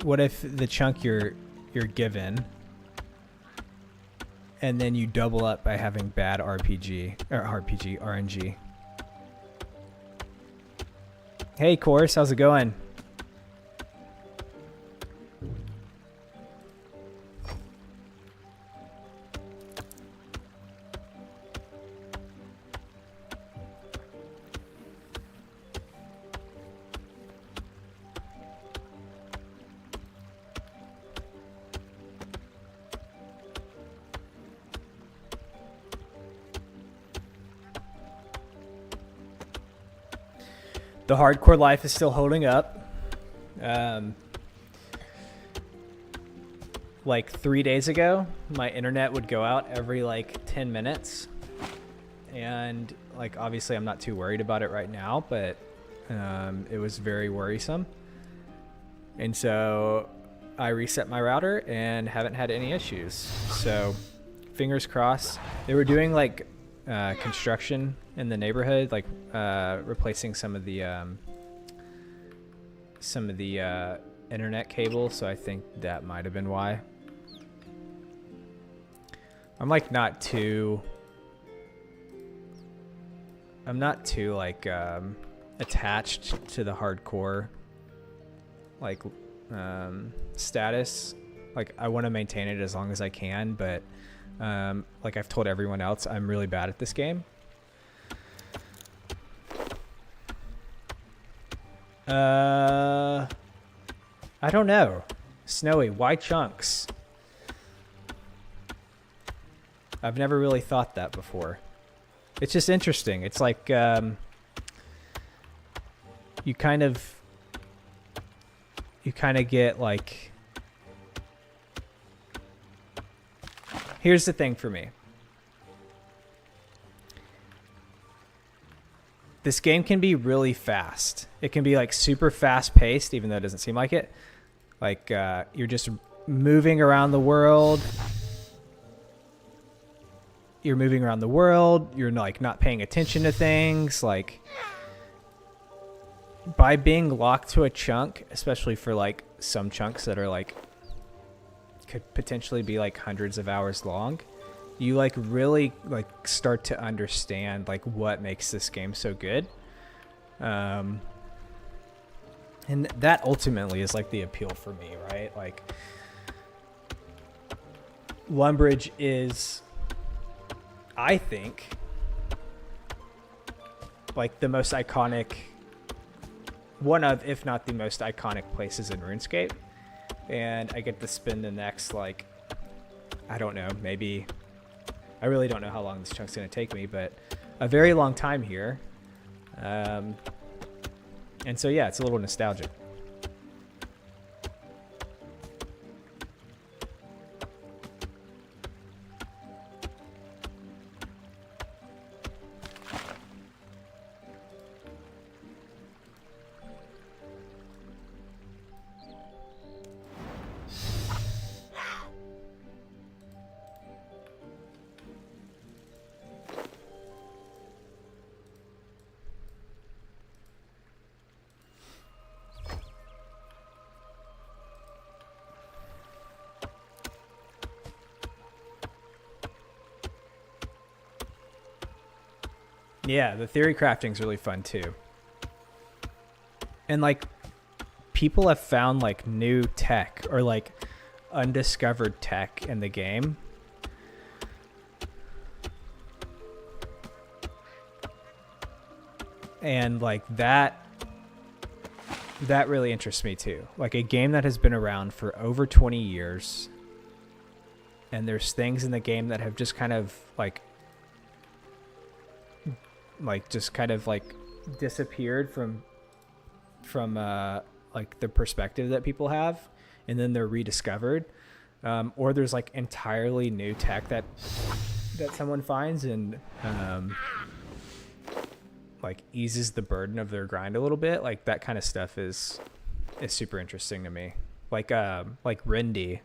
What if the chunk you're given, and then you double up by having bad RNG? Hey, Course, how's it going? The hardcore life is still holding up. Like 3 days ago, my internet would go out every like 10 minutes. And like, obviously I'm not too worried about it right now, but it was very worrisome. And so I reset my router and haven't had any issues. So fingers crossed. They were doing like construction in the neighborhood, like replacing some of the internet cable, so I think that might have been why. I'm like not too like attached to the hardcore like status. Like I want to maintain it as long as I can, but like I've told everyone else, I'm really bad at this game. I don't know. Snowy, why chunks? I've never really thought that before. It's just interesting. It's like you kind of get like, here's the thing for me. This game can be really fast. It can be like super fast paced, even though it doesn't seem like it. Like you're just moving around the world. You're moving around the world. You're like not paying attention to things. Like by being locked to a chunk, especially for like some chunks that are like could potentially be like hundreds of hours long, you like really like start to understand like what makes this game so good. And that ultimately is like the appeal for me, right? Like Lumbridge is, I think, like the most iconic, one of, if not the most iconic places in RuneScape. And I get to spend the next, like, I don't know, maybe, I really don't know how long this chunk's going to take me, but a very long time here. And so, yeah, it's a little nostalgic. Yeah, the theory crafting's really fun too. And like people have found like new tech or like undiscovered tech in the game. And like that really interests me too. Like a game that has been around for over 20 years, and there's things in the game that have just kind of like just kind of like disappeared from like the perspective that people have, and then they're rediscovered, or there's like entirely new tech that someone finds and like eases the burden of their grind a little bit. Like that kind of stuff is super interesting to me. Like Rindy,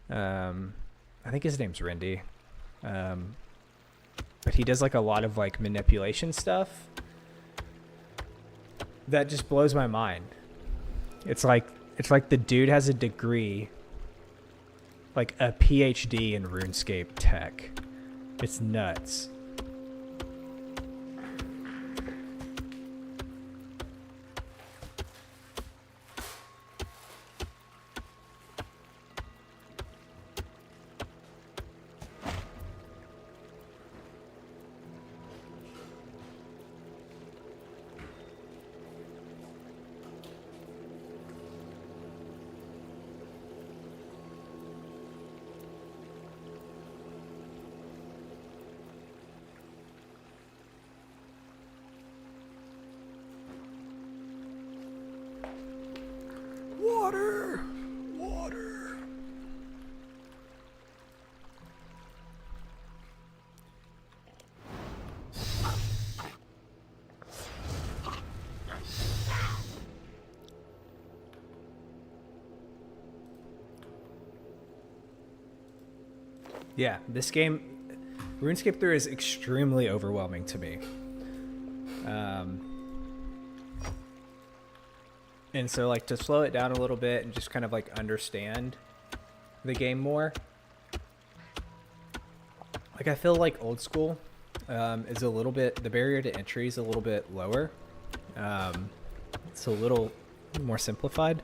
I think his name's Rindy, but he does like a lot of like manipulation stuff that just blows my mind. It's like the dude has a degree, like a PhD in RuneScape tech. It's nuts. Water! Water! Yeah, this game, RuneScape 3 is extremely overwhelming to me. And so like to slow it down a little bit and just kind of like understand the game more. Like I feel like old school is a little bit, the barrier to entry is a little bit lower. It's a little more simplified.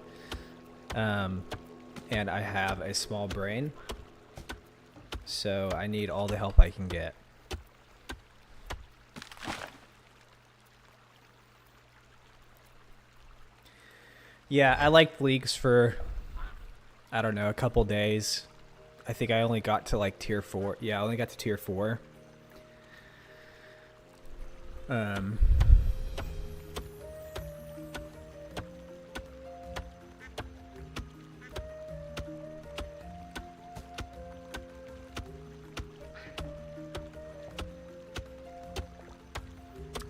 And I have a small brain, so I need all the help I can get. Yeah, I liked leagues for, I don't know, a couple days. I think I only got to like tier 4. Yeah, I only got to tier 4. I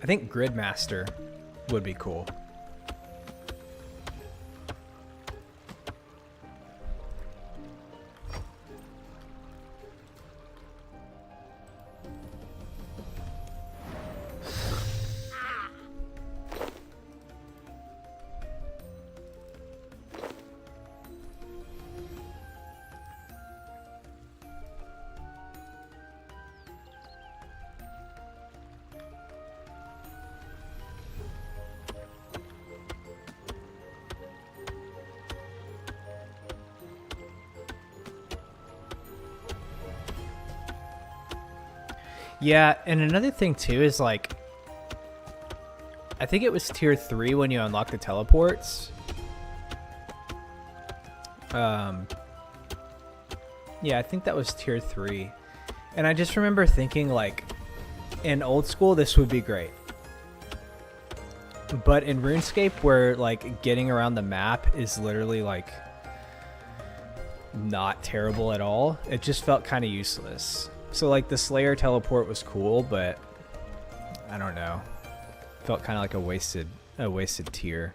think Gridmaster would be cool. Yeah, and another thing too is like, I think it was tier 3 when you unlock the teleports. Yeah, I think that was tier 3. And I just remember thinking like, in old school this would be great. But in RuneScape where like getting around the map is literally like not terrible at all, it just felt kind of useless. So like the Slayer teleport was cool, but I don't know. Felt kind of like a wasted tier.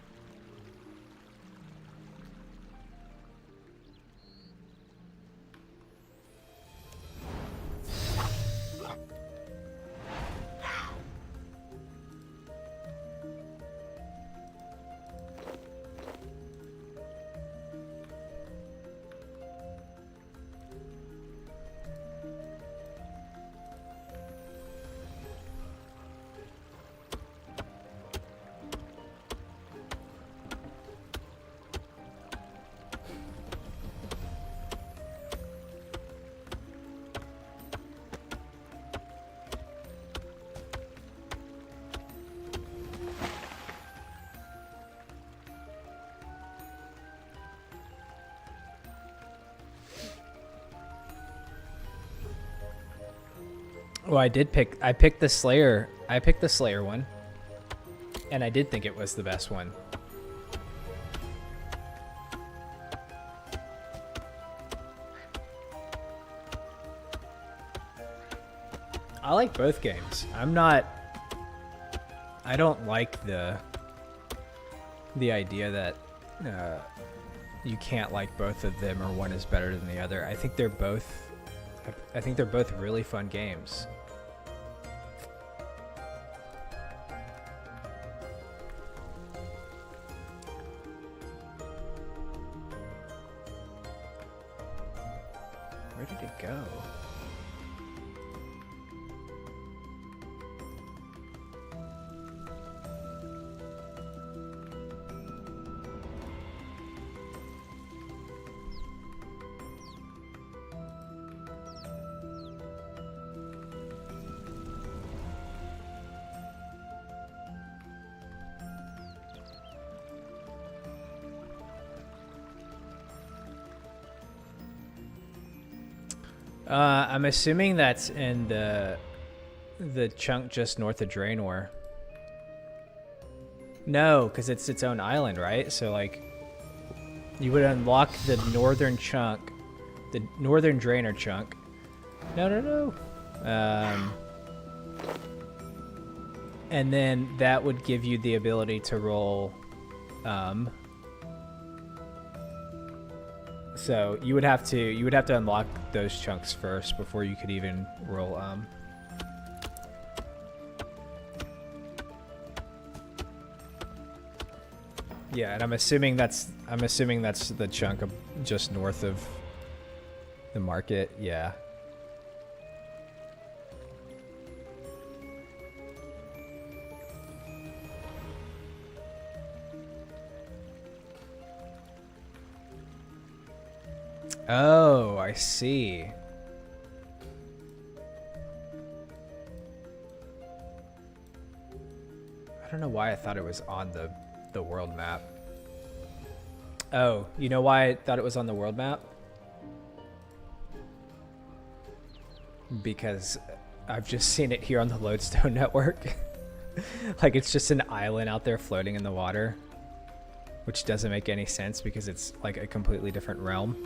Well, I picked the Slayer. I picked the Slayer one. And I did think it was the best one. I like both games. I don't like the idea that you can't like both of them or one is better than the other. I think they're both really fun games. Where did it go? I'm assuming that's in the chunk just north of Draenor. No, because it's its own island, right? So like, you would unlock the northern chunk, the northern Draenor chunk. No. And then that would give you the ability to roll. So you would have to unlock those chunks first before you could even roll Yeah, and I'm assuming that's the chunk of just north of the market. Yeah. Oh, I see. I don't know why I thought it was on the world map. Oh, you know why I thought it was on the world map? Because I've just seen it here on the Lodestone network. Like it's just an island out there floating in the water, which doesn't make any sense because it's like a completely different realm.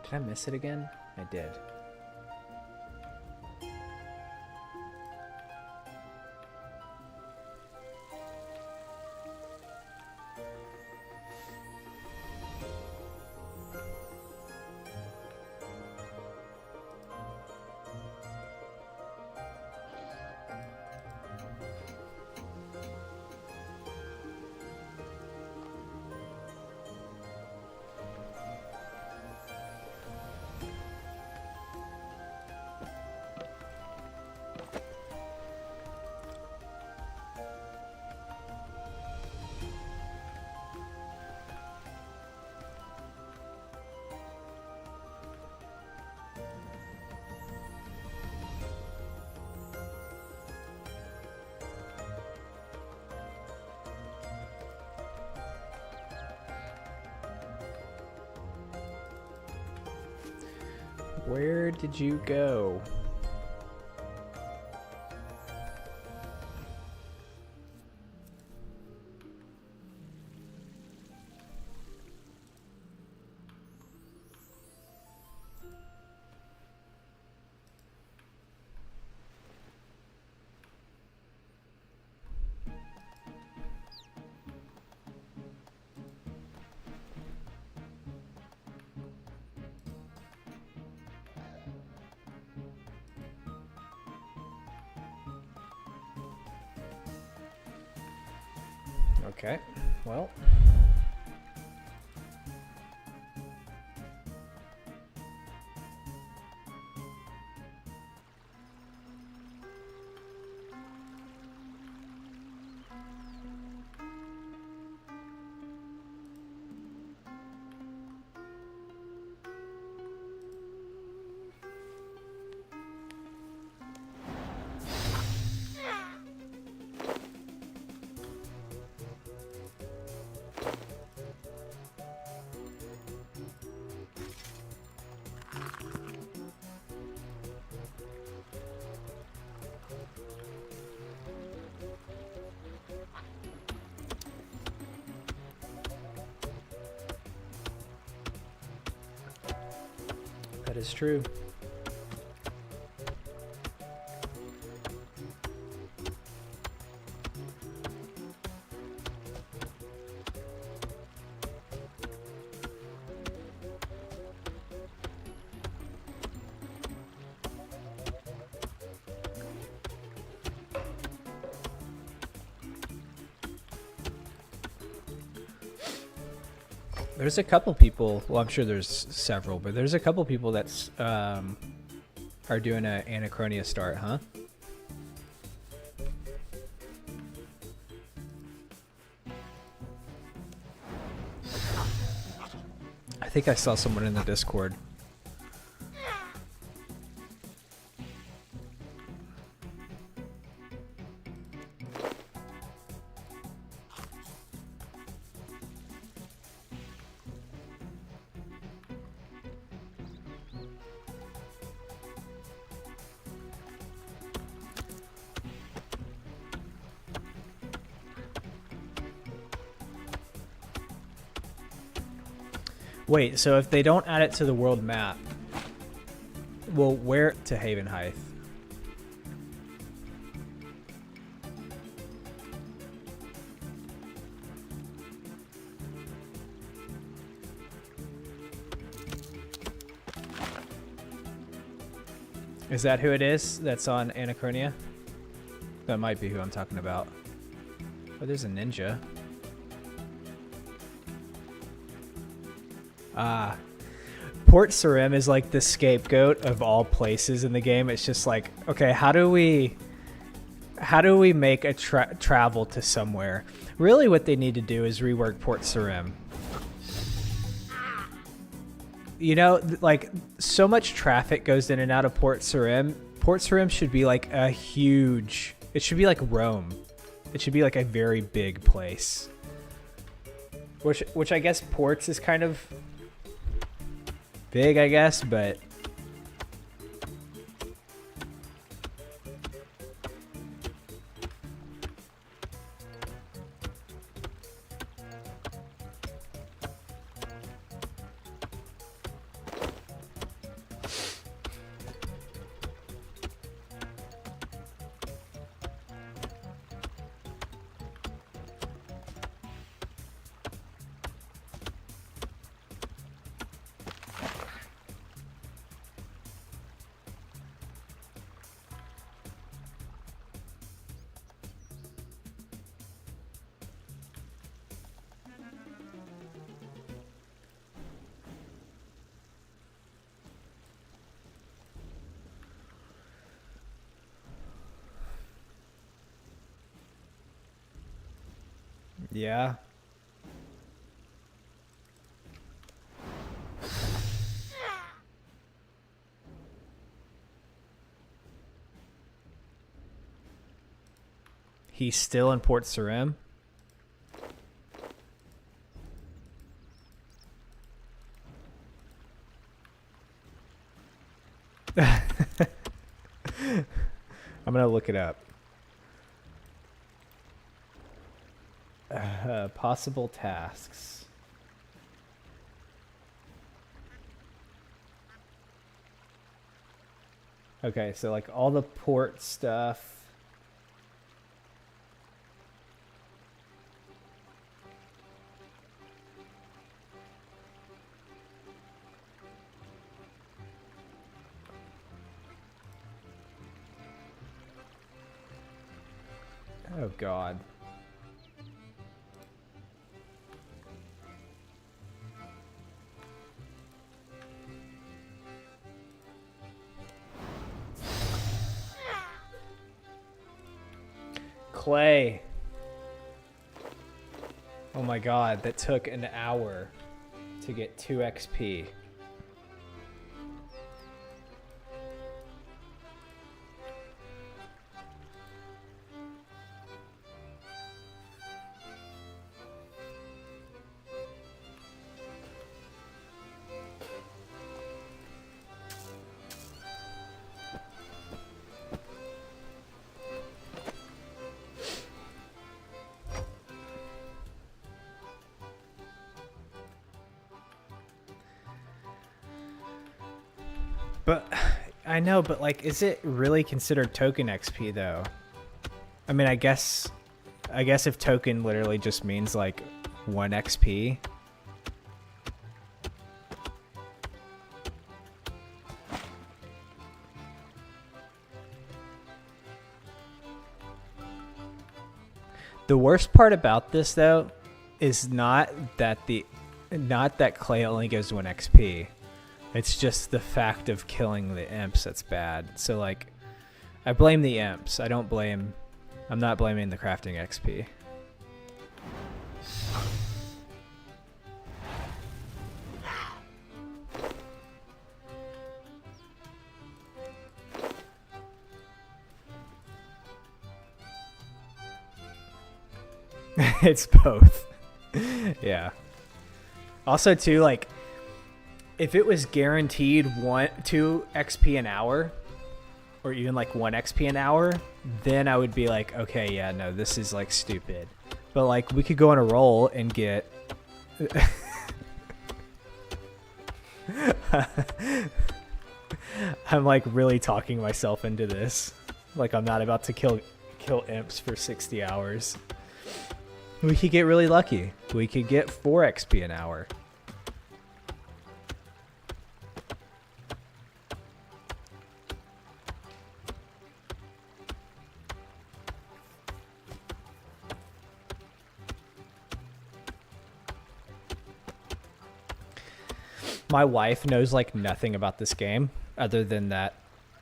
Did I miss it again? I did. Where did you go? Okay, well. That is true. There's a couple people, well, I'm sure there's several, but there's a couple people that's are doing an Anachronia start, huh? I think I saw someone in the Discord. Wait, so if they don't add it to the world map, Well, where to Haven Height? Is that who it is that's on Anachronia? That might be who I'm talking about. Oh, there's a ninja. Ah. Port Sarim is like the scapegoat of all places in the game. It's just like, okay, how do we make a travel to somewhere? Really what they need to do is rework Port Sarim. You know, like, so much traffic goes in and out of Port Sarim. Port Sarim should be like a huge... It should be like Rome. It should be like a very big place. Which I guess Ports is kind of big, I guess, but... Yeah. He's still in Port Sarim? I'm gonna look it up. Possible tasks. Okay, so like all the port stuff. Oh God. Clay. Oh my God, that took an hour to get 2 XP. But I know, but like, is it really considered token XP though? I mean, I guess if token literally just means like 1 XP. The worst part about this though is not that Clay only gives 1 XP. It's just the fact of killing the imps that's bad. So like, I blame the imps. I'm not blaming the crafting XP. It's both. Yeah. Also too, like, if it was guaranteed 2 XP an hour, or even like 1 XP an hour, then I would be like, okay, yeah, no, this is like stupid. But like, we could go on a roll and get I'm like really talking myself into this. Like I'm not about to kill imps for 60 hours. We could get really lucky. We could get 4 XP an hour. My wife knows like nothing about this game other than that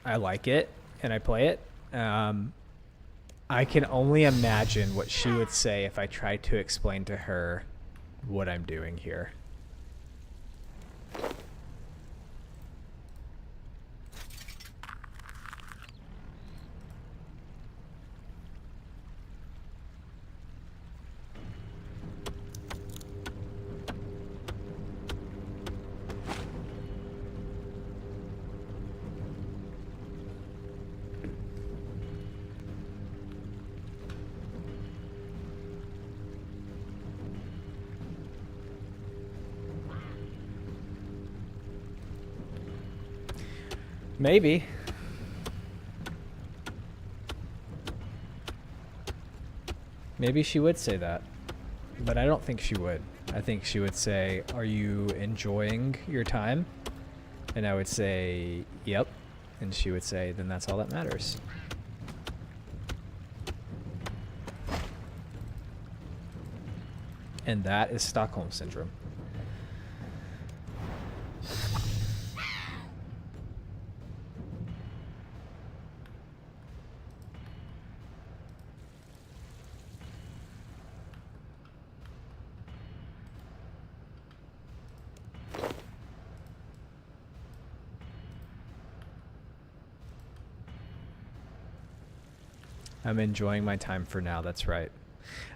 I like it and I play it. I can only imagine what she would say if I tried to explain to her what I'm doing here. Maybe. Maybe she would say that, but I don't think she would. I think she would say, "Are you enjoying your time?" And I would say, "Yep." And she would say, "Then that's all that matters." And that is Stockholm Syndrome. I'm enjoying my time for now, that's right.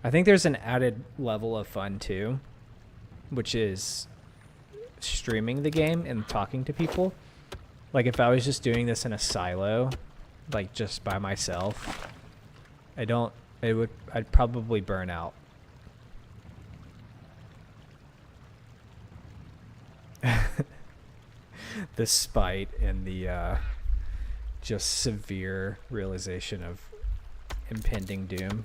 I think there's an added level of fun too, which is streaming the game and talking to people. Like if I was just doing this in a silo, like just by myself, I'd probably burn out. The spite and the just severe realization of impending doom.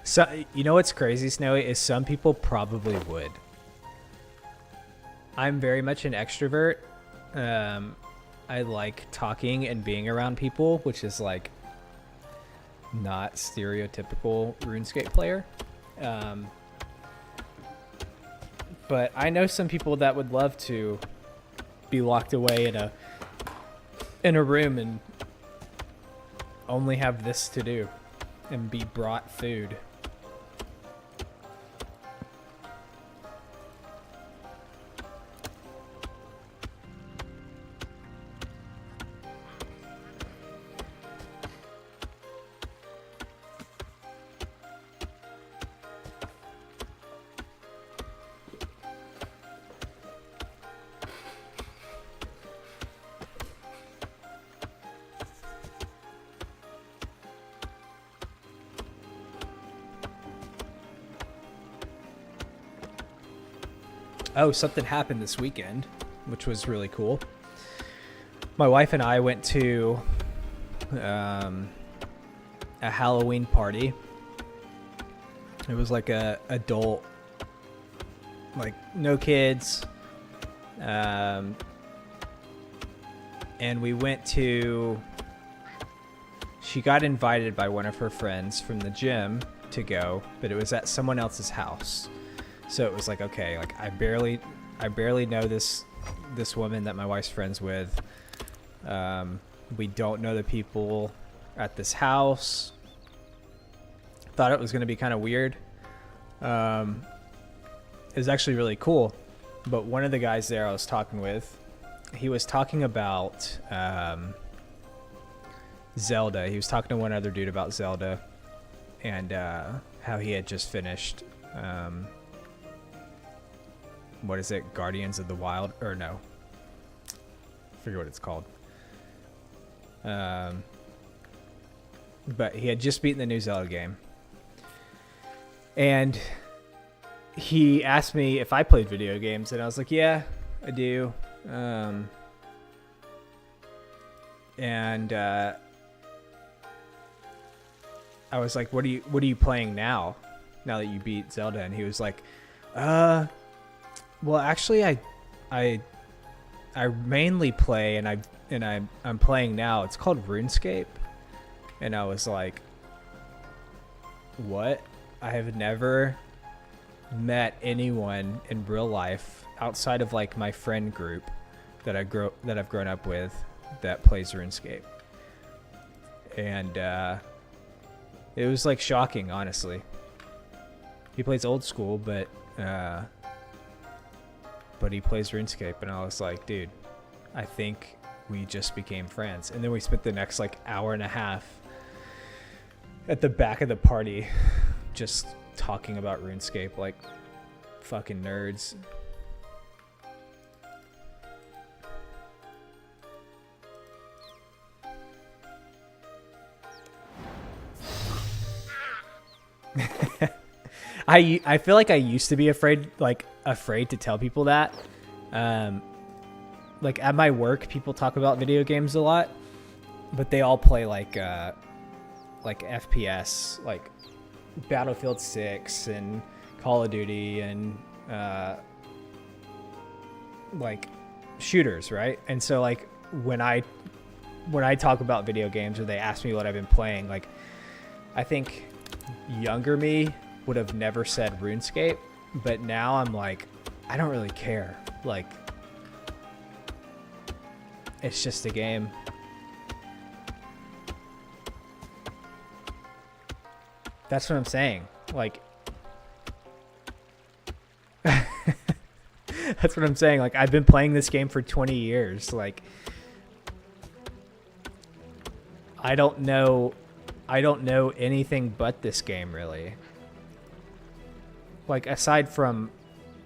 So, you know what's crazy, Snowy, is some people probably would. I'm very much an extrovert. I like talking and being around people, which is like not stereotypical RuneScape player. But I know some people that would love to be locked away in a room and only have this to do and be brought food. Oh, something happened this weekend, which was really cool. My wife and I went to a Halloween party. It was like a adult, like no kids. And we went to, she got invited by one of her friends from the gym to go, but it was at someone else's house. So it was like, okay, like I barely know this woman that my wife's friends with. We don't know the people at this house. Thought it was going to be kind of weird. It was actually really cool. But one of the guys there I was talking with, he was talking about Zelda. He was talking to one other dude about Zelda and how he had just finished, what is it, Guardians of the Wild? Or no, I forget what it's called. But he had just beaten the new Zelda game. And he asked me if I played video games, and I was like, yeah, I do. I was like, what are you playing now that you beat Zelda? And he was like, well, actually I mainly play, and I'm playing now. It's called RuneScape. And I was like, what? I have never met anyone in real life outside of like my friend group that I've grown up with that plays RuneScape. And it was like shocking, honestly. He plays old school, but he plays RuneScape, and I was like, dude, I think we just became friends. And then we spent the next like hour and a half at the back of the party just talking about RuneScape like fucking nerds. I feel like I used to be afraid to tell people that. Like at my work, people talk about video games a lot, but they all play like FPS, like Battlefield 6 and Call of Duty and like shooters, right? And so like when I talk about video games or they ask me what I've been playing, like I think younger me would have never said RuneScape, but now I'm like, I don't really care. Like, it's just a game. That's what I'm saying. Like, that's what I'm saying. Like, I've been playing this game for 20 years. Like, I don't know anything but this game, really. Like, aside from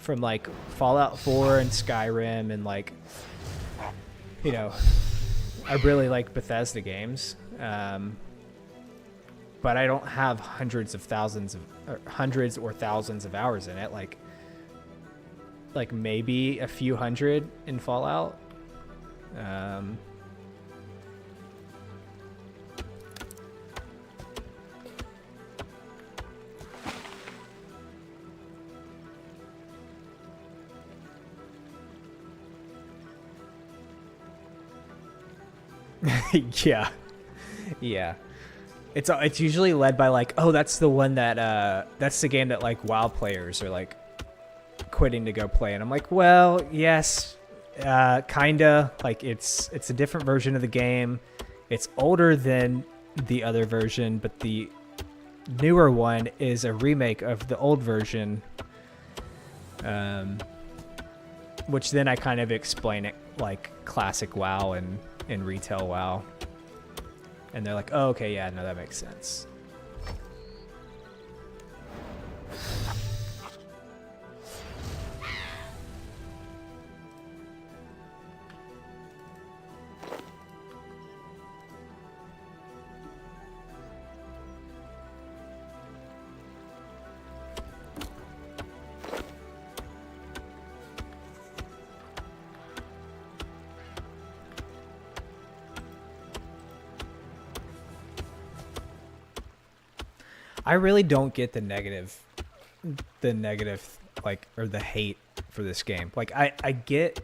like Fallout 4 and Skyrim and like, you know, I really like Bethesda games. But I don't have hundreds or thousands of hours in it. Like maybe a few hundred in Fallout. Yeah. It's usually led by like, oh, that's the one that's the game that like WoW players are like quitting to go play, and I'm like, well, yes, kinda. Like it's a different version of the game. It's older than the other version, but the newer one is a remake of the old version. Which then I kind of explain it like classic WoW and retail WoW. And they're like, oh, okay, yeah, no, that makes sense. I really don't get the negative like, or the hate for this game. Like I get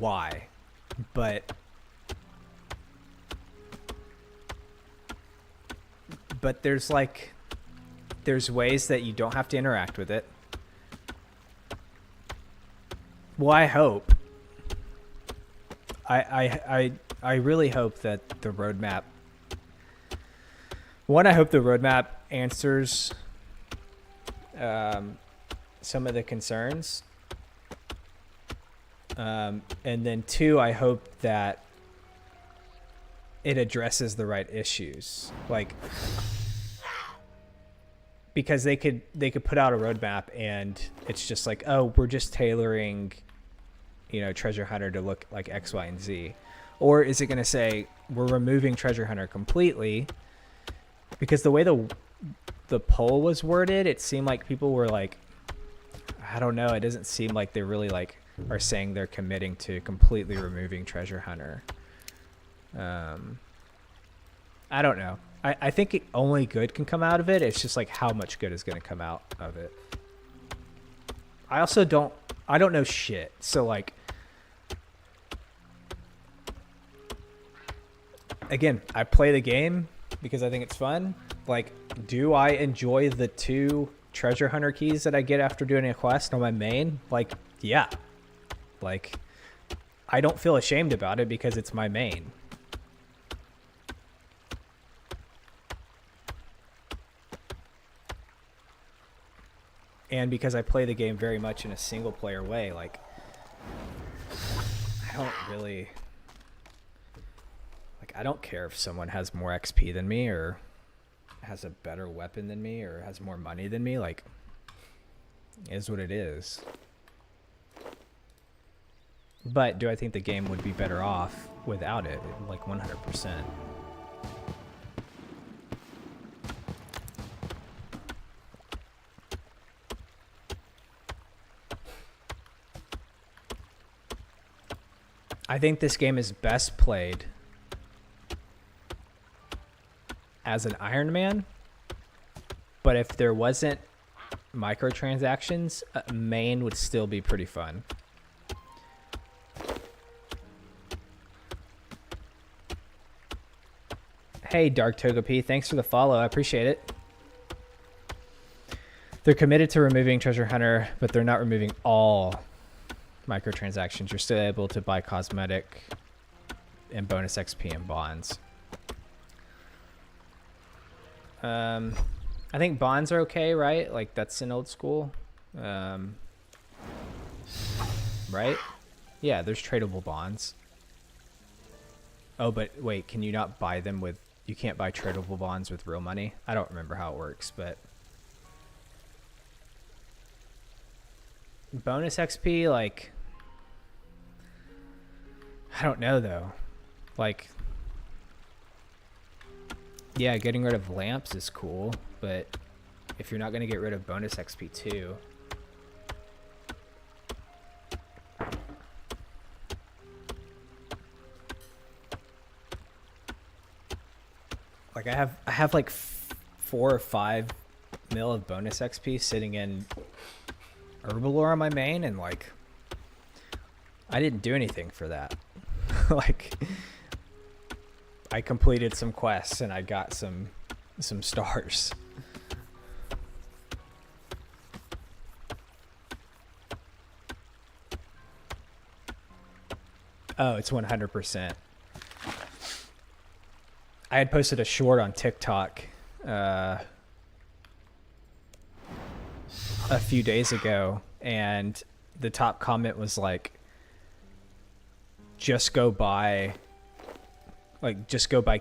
why, but there's ways that you don't have to interact with it. Well, I hope. I really hope that the roadmap. One, I hope the roadmap answers some of the concerns. And then two, I hope that it addresses the right issues. Like, because they could put out a roadmap and it's just like, oh, we're just tailoring, you know, Treasure Hunter to look like X, Y, and Z. Or is it going to say we're removing Treasure Hunter completely? Because the way the poll was worded, it seemed like people were like, I don't know. It doesn't seem like they really like are saying they're committing to completely removing Treasure Hunter. I don't know. I think only good can come out of it. It's just like how much good is going to come out of it. I don't know shit. So like, again, I play the game because I think it's fun. Like, do I enjoy the 2 treasure hunter keys that I get after doing a quest on my main? Like, yeah. Like, I don't feel ashamed about it because it's my main. And because I play the game very much in a single player way, like, I don't really, like, I don't care if someone has more XP than me or has a better weapon than me or has more money than me. Like, it is what it is. But do I think the game would be better off without it? Like, 100%. I think this game is best played as an Iron Man, but if there wasn't microtransactions, main would still be pretty fun. Hey, Dark Togepi, thanks for the follow. I appreciate it. They're committed to removing Treasure Hunter, but they're not removing all microtransactions. You're still able to buy cosmetic and bonus XP and bonds. I think bonds are okay, right? Like, that's in old school. Right? Yeah, there's tradable bonds. Oh, but wait, can you not buy them with... You can't buy tradable bonds with real money? I don't remember how it works, but... Bonus XP, like... I don't know, though. Like... Yeah, getting rid of lamps is cool, but... If you're not going to get rid of bonus XP too... Like, I have like 4 or 5 mil of bonus XP sitting in Herbalore on my main, and like, I didn't do anything for that. Like, I completed some quests and I got some stars. Oh, it's 100%. I had posted a short on TikTok a few days ago, and the top comment was like, just go buy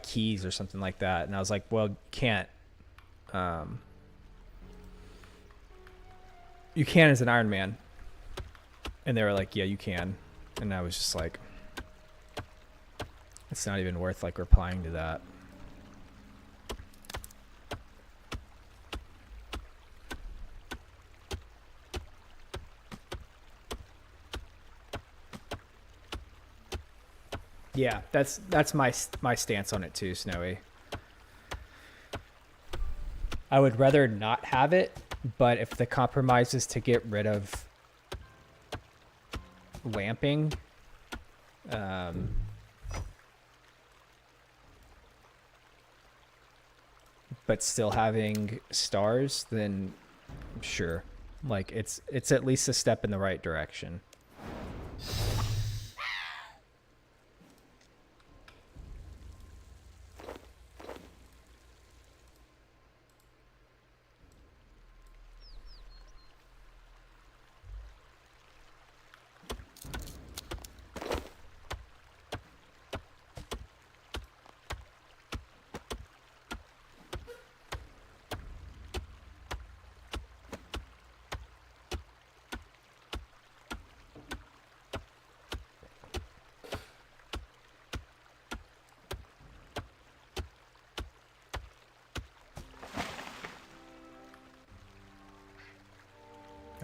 keys or something like that. And I was like, well, can't. You can as an Iron Man. And they were like, yeah, you can. And I was just like, it's not even worth like replying to that. Yeah, that's my stance on it too, Snowy. I would rather not have it, but if the compromise is to get rid of lamping, but still having stars, then sure. Like, it's at least a step in the right direction.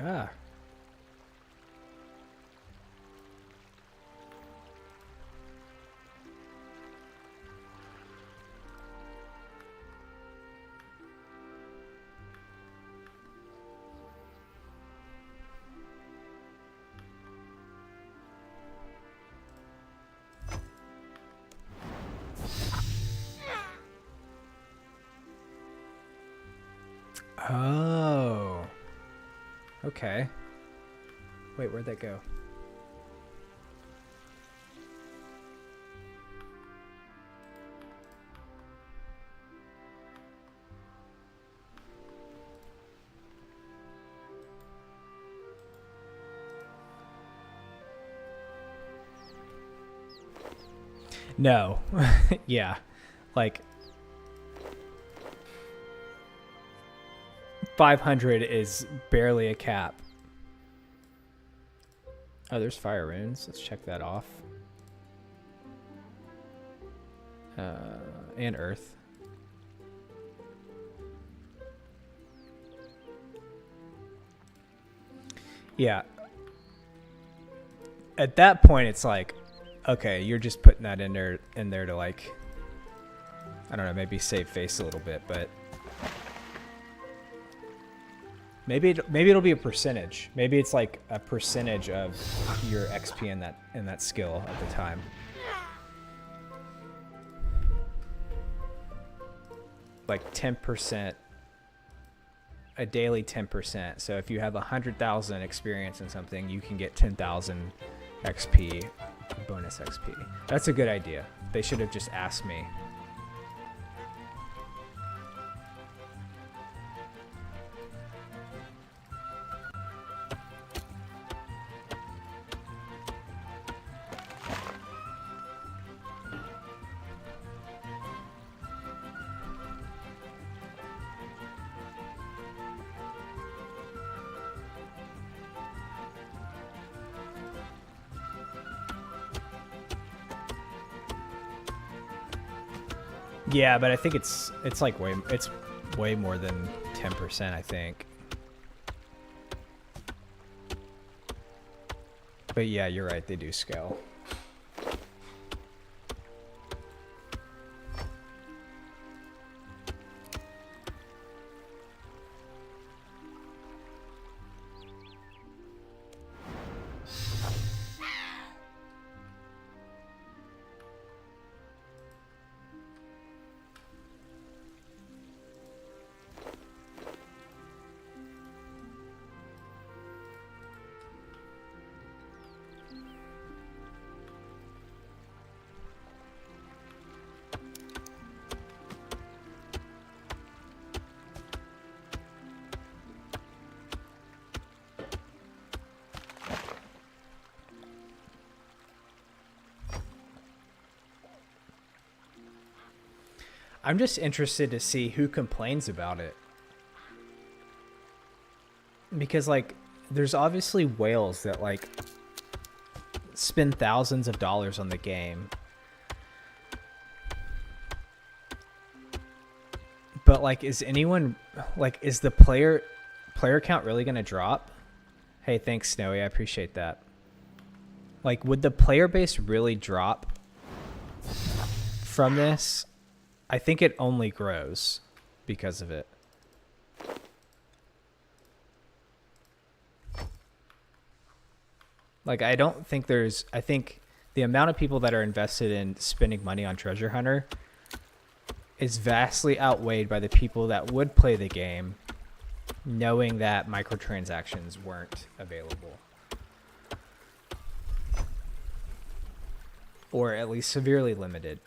Ah. Oh. Okay. Wait, where'd that go? No. Yeah. Like 500 is barely a cap. Oh, there's fire runes. Let's check that off. And earth. Yeah. At that point, it's like, okay, you're just putting that in there to like, I don't know, maybe save face a little bit, but maybe it'll be a percentage. Maybe it's like a percentage of your XP in that skill at the time. Like 10%, a daily 10%. So if you have 100,000 experience in something, you can get 10,000 XP, bonus XP. That's a good idea. They should have just asked me. Yeah, but I think it's like way more than 10%, I think. But yeah, you're right, they do scale. I'm just interested to see who complains about it. Because, like, there's obviously whales that, like, spend thousands of dollars on the game. But, like, is the player count really going to drop? Hey, thanks, Snowy. I appreciate that. Like, would the player base really drop from this? I think it only grows because of it. Like, I think the amount of people that are invested in spending money on Treasure Hunter is vastly outweighed by the people that would play the game knowing that microtransactions weren't available. Or at least severely limited.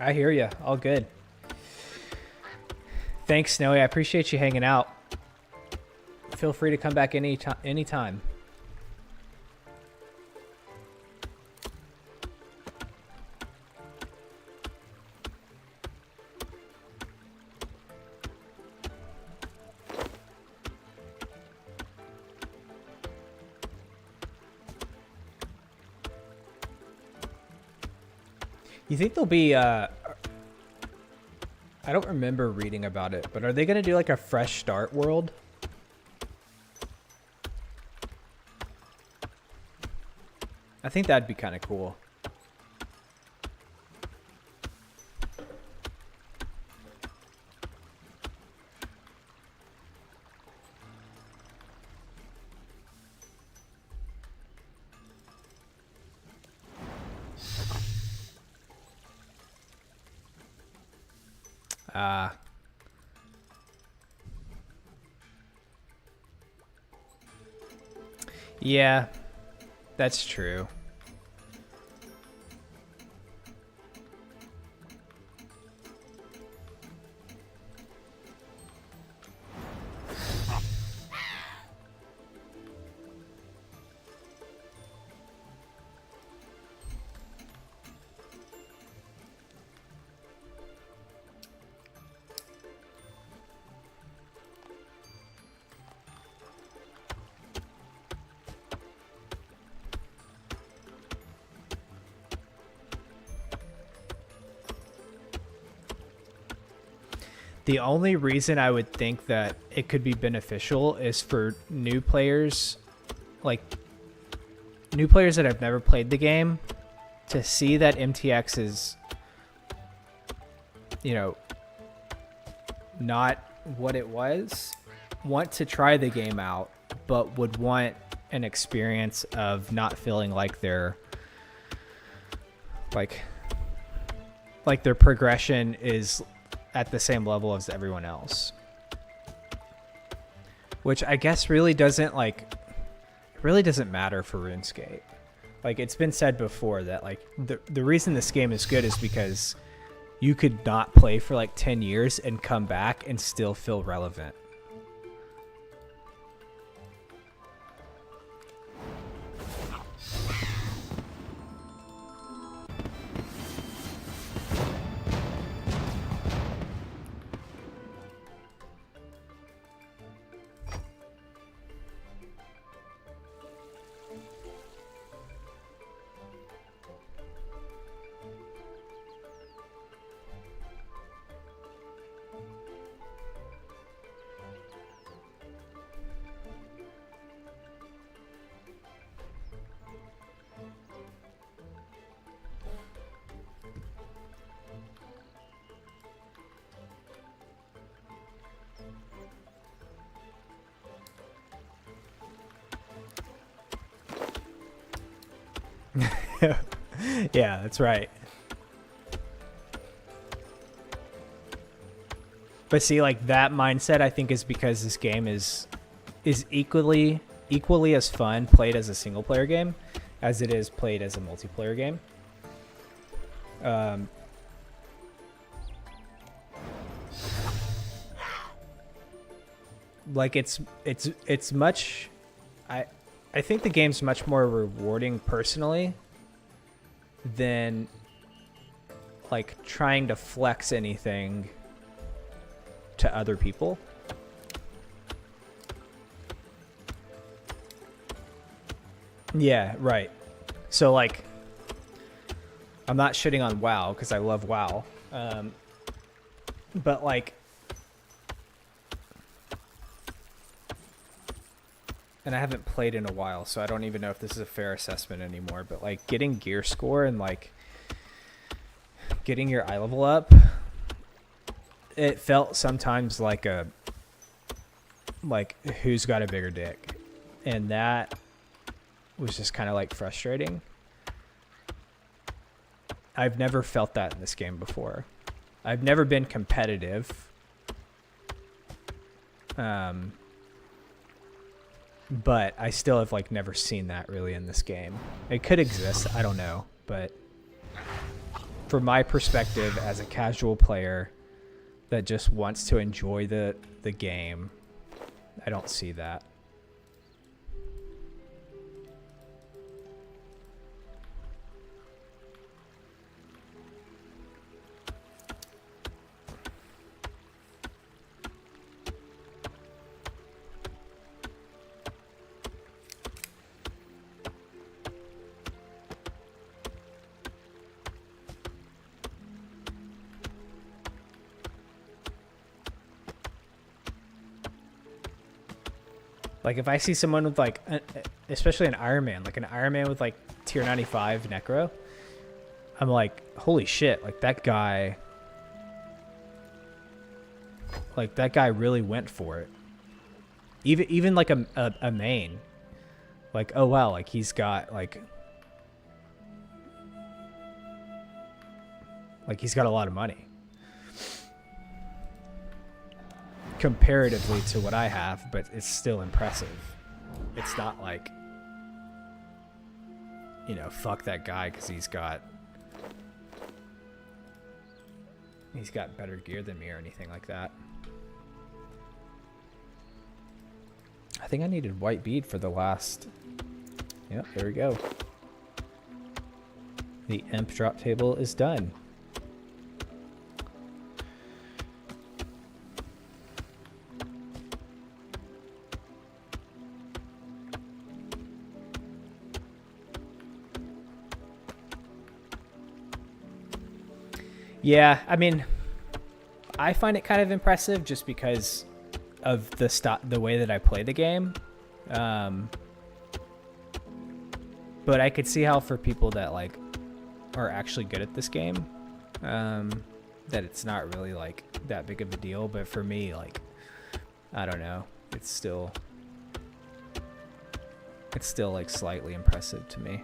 I hear you. All good. Thanks, Snowy. I appreciate you hanging out. Feel free to come back anytime. You think there'll be, I don't remember reading about it, but are they going to do like a fresh start world? I think that'd be kind of cool. Yeah, that's true. The only reason I would think that it could be beneficial is for new players, like new players that have never played the game, to see that MTX is, you know, not what it was, want to try the game out, but would want an experience of not feeling like they're like their progression is at the same level as everyone else, which I guess really doesn't matter for RuneScape. Like, it's been said before that like the reason this game is good is because you could not play for like 10 years and come back and still feel relevant. Yeah, that's right. But see, like, that mindset I think is because this game is equally as fun played as a single player game as it is played as a multiplayer game. Like it's much, I think the game's much more rewarding personally than like trying to flex anything to other people. Yeah, right. So like, I'm not shitting on WoW because I love WoW, but like, and I haven't played in a while, so I don't even know if this is a fair assessment anymore, but like getting gear score and like getting your eye level up, it felt sometimes like who's got a bigger dick, and that was just kind of like frustrating. I've never felt that in this game before. I've never been competitive, but I still have like never seen that really in this game. It could exist, I don't know, but from my perspective as a casual player that just wants to enjoy the game, I don't see that. Like, if I see someone with, like, especially an Iron Man, like an Iron Man with, like, tier 95 Necro, I'm like, holy shit, like, that guy really went for it. Even like, a main. Like, oh, wow, like, he's got, like, he's got a lot of money. Comparatively to what I have, but it's still impressive. It's not like, you know, fuck that guy because he's got better gear than me or anything like that. I think I needed white bead for the last. Yep, there we go. The imp drop table is done. Yeah, I mean, I find it kind of impressive just because of the way that I play the game. But I could see how for people that like are actually good at this game, that it's not really like that big of a deal. But for me, like, I don't know, it's still like slightly impressive to me.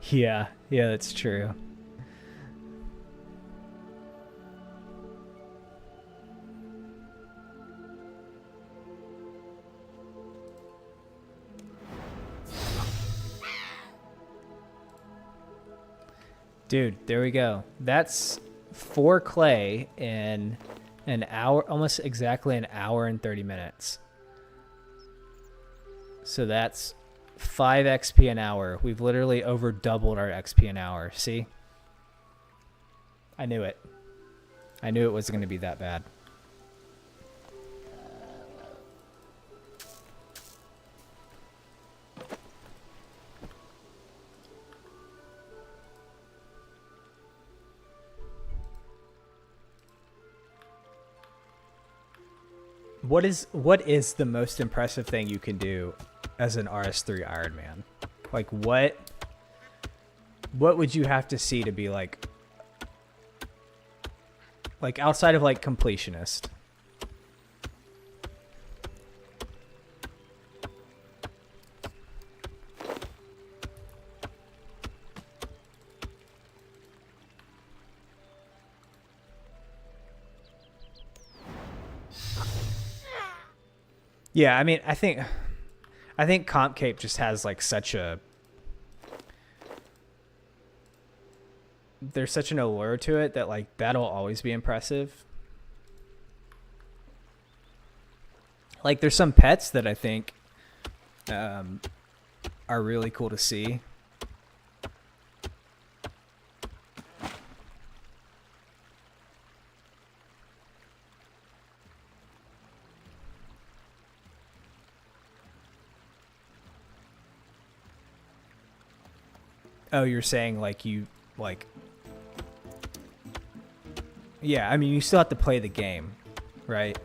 Yeah, that's true. Dude, there we go. That's 4 clay in an hour, almost exactly an hour and 30 minutes. So that's 5 XP an hour. We've literally over doubled our XP an hour. See? I knew it. I knew it wasn't going to be that bad. What is the most impressive thing you can do as an RS3 Iron Man? Like, what would you have to see to be like outside of like completionist? Yeah, I mean, I think Comp Cape just has like there's such an allure to it that like that'll always be impressive. Like, there's some pets that I think are really cool to see. Oh, you're saying like you like. Yeah, I mean you still have to play the game, right?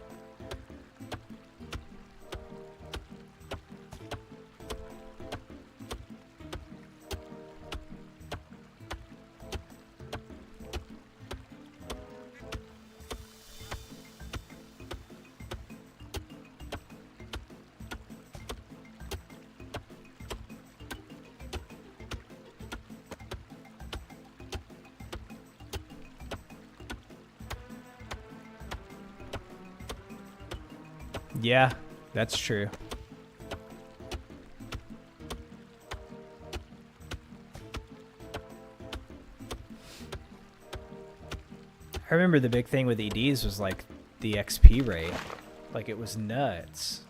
Yeah, that's true. I remember the big thing with EDs was like the XP rate. Like it was nuts.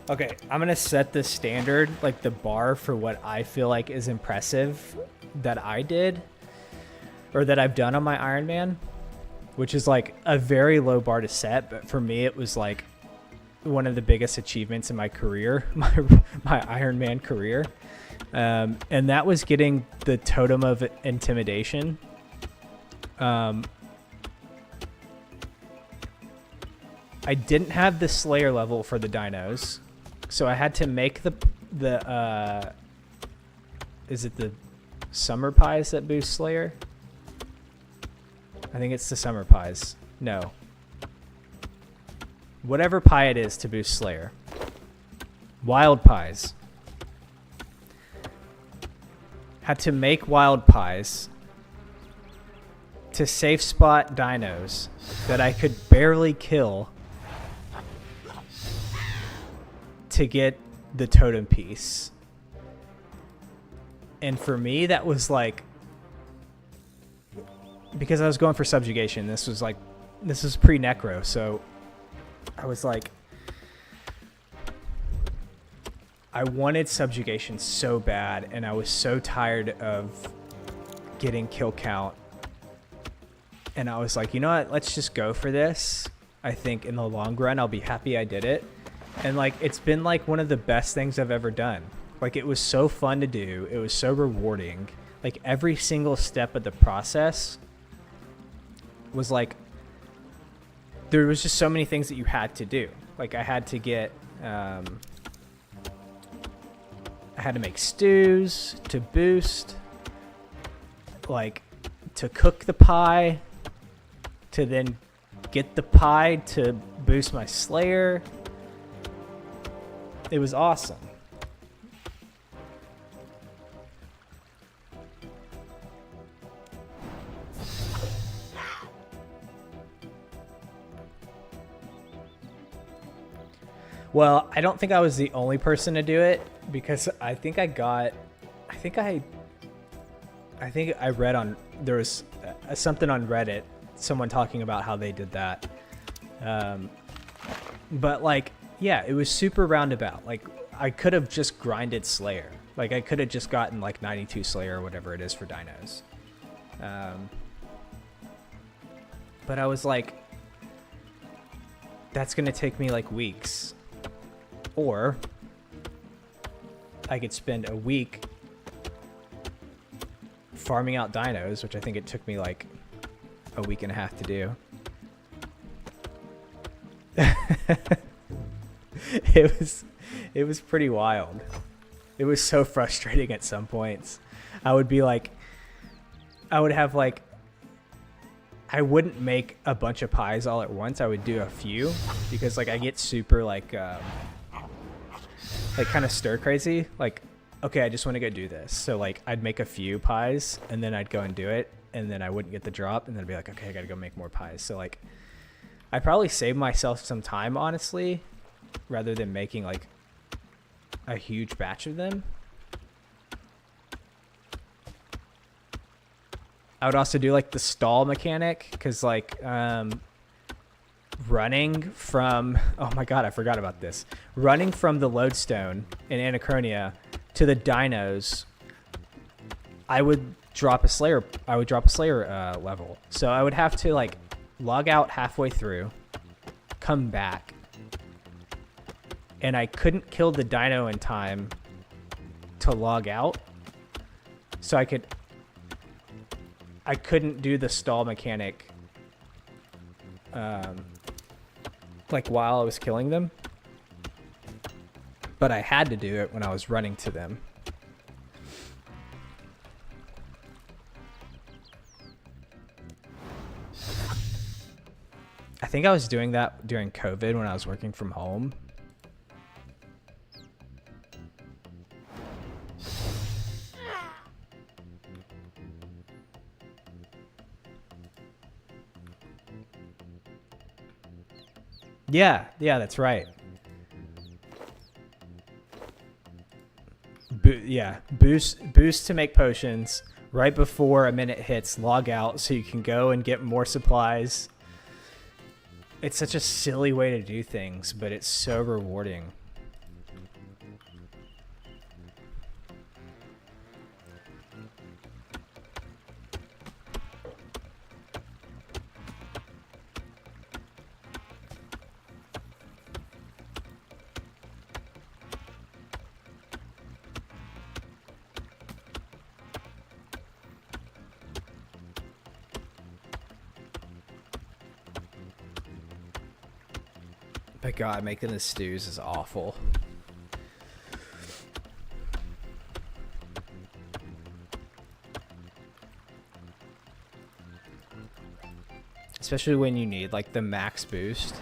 Okay, I'm gonna set the standard, like the bar for what I feel like is impressive that I did or that I've done on my Iron Man, which is like a very low bar to set, but for me it was like one of the biggest achievements in my career, my Iron Man career. And that was getting the Totem of Intimidation. I didn't have the Slayer level for the dinos. So I had to make the is it the Summer Pies that boost Slayer? I think it's the Summer Pies. No. Whatever pie it is to boost Slayer. Wild Pies. Had to make Wild Pies to safe spot dinos that I could barely kill to get the totem piece. And for me, that was like, because I was going for subjugation, this was pre-necro, so I was like, I wanted subjugation so bad, and I was so tired of getting kill count, and I was like, you know what, let's just go for this. I think in the long run I'll be happy I did it. And like it's been like one of the best things I've ever done. Like it was so fun to do, it was so rewarding. Like every single step of the process was like, there was just so many things that you had to do. Like I had to get I had to make stews to boost, like to cook the pie, to then get the pie to boost my Slayer. It was awesome. Well, I don't think I was the only person to do it, because I think I read on, there was something on Reddit, someone talking about how they did that. But like, yeah, it was super roundabout. Like I could have just grinded Slayer. Like I could have just gotten like 92 Slayer or whatever it is for dinos. But I was like, that's going to take me like weeks. Or I could spend a week farming out dinos, which I think it took me like a week and a half to do. It was pretty wild. It was so frustrating at some points. I would be like, I would have like, I wouldn't make a bunch of pies all at once. I would do a few, because like I get super like kind of stir crazy. Like, okay, I just want to go do this. So like I'd make a few pies and then I'd go and do it, and then I wouldn't get the drop, and then I'd be like, okay, I gotta go make more pies. So like I probably saved myself some time, honestly, rather than making like a huge batch of them. I would also do like the stall mechanic, because like running from, oh my god, I forgot about this. Running from the lodestone in Anachronia to the dinos, I would drop a Slayer level. So I would have to like log out halfway through, come back, and I couldn't kill the dino in time to log out. So I couldn't do the stall mechanic like while I was killing them, but I had to do it when I was running to them. I think I was doing that during COVID when I was working from home. Yeah, that's right. Boost to make potions right before a minute hits, log out so you can go and get more supplies. It's such a silly way to do things, but it's so rewarding. But God, making the stews is awful. Especially when you need like the max boost.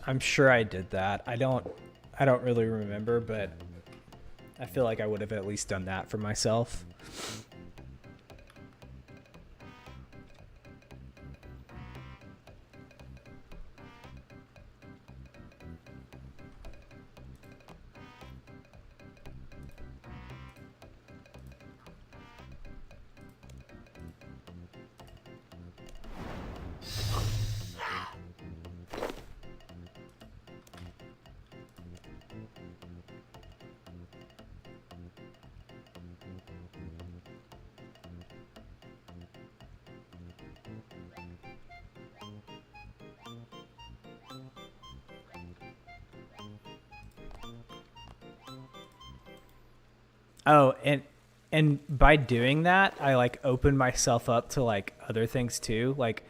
I'm sure I did that. I don't really remember, but I feel like I would have at least done that for myself. Oh, and by doing that, I like opened myself up to like other things too, like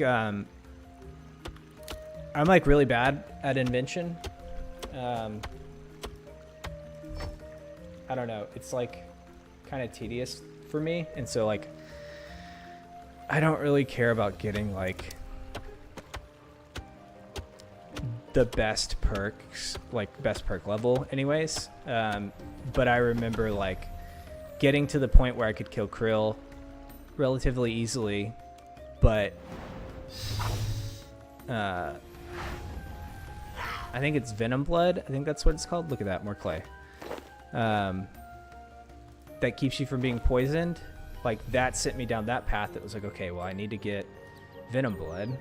I'm like really bad at invention. I don't know, it's like kind of tedious for me, and so like I don't really care about getting like the best perks, like best perk level anyways. But I remember like getting to the point where I could kill Krill relatively easily, but I think it's Venom Blood. I think that's what it's called. Look at that, more clay. That keeps you from being poisoned. Like that sent me down that path. That was like, okay, well I need to get Venom Blood.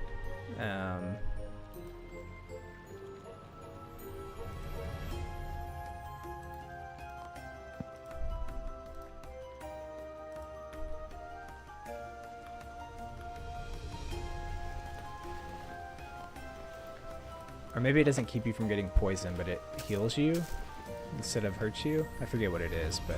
Or maybe it doesn't keep you from getting poisoned, but it heals you instead of hurts you. I forget what it is, but...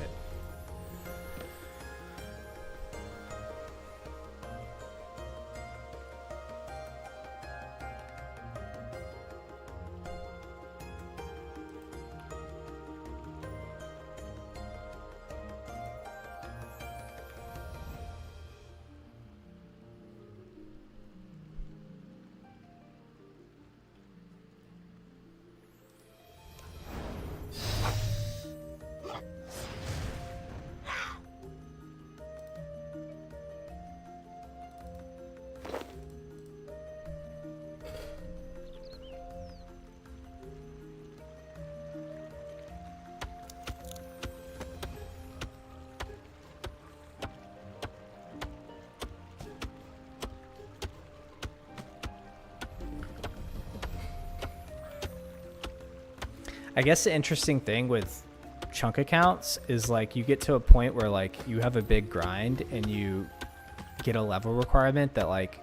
I guess the interesting thing with chunk accounts is like you get to a point where like you have a big grind and you get a level requirement that like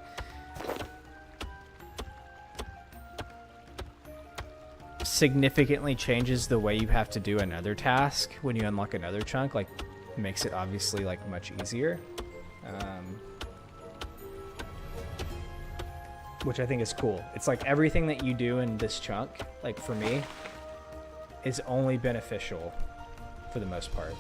significantly changes the way you have to do another task when you unlock another chunk, like makes it obviously like much easier, which I think is cool. It's like everything that you do in this chunk, like for me, is only beneficial for the most part.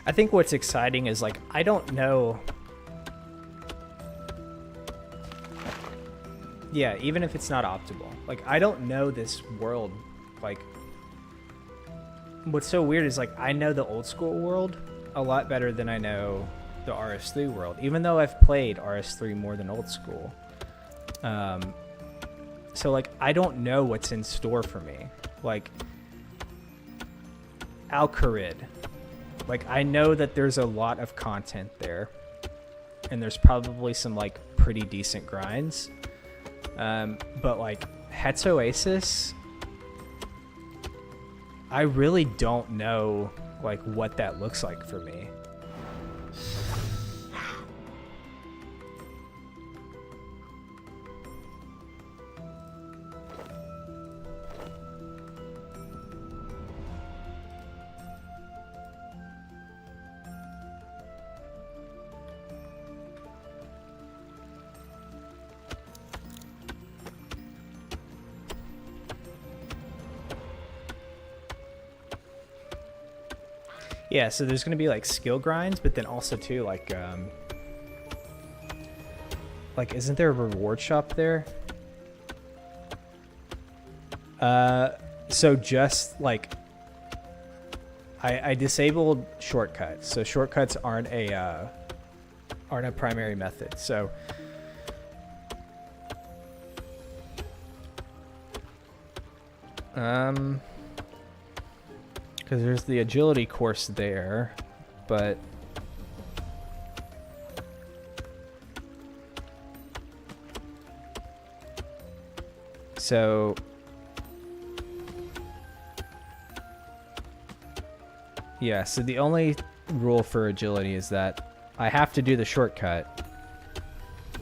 I think what's exciting is like, I don't know. Yeah, even if it's not optimal, like I don't know this world. Like what's so weird is like, I know the old school world a lot better than I know the RS3 world, even though I've played RS3 more than old school. So like, I don't know what's in store for me. Like Al-Kharid. Like, I know that there's a lot of content there, and there's probably some, like, pretty decent grinds. But, like, Het's Oasis, I really don't know, like, what that looks like for me. Yeah, so there's gonna be like skill grinds, but then also too like isn't there a reward shop there? So just like I disabled shortcuts, so shortcuts aren't a primary method. So because there's the agility course there, but so yeah, so the only rule for agility is that I have to do the shortcut,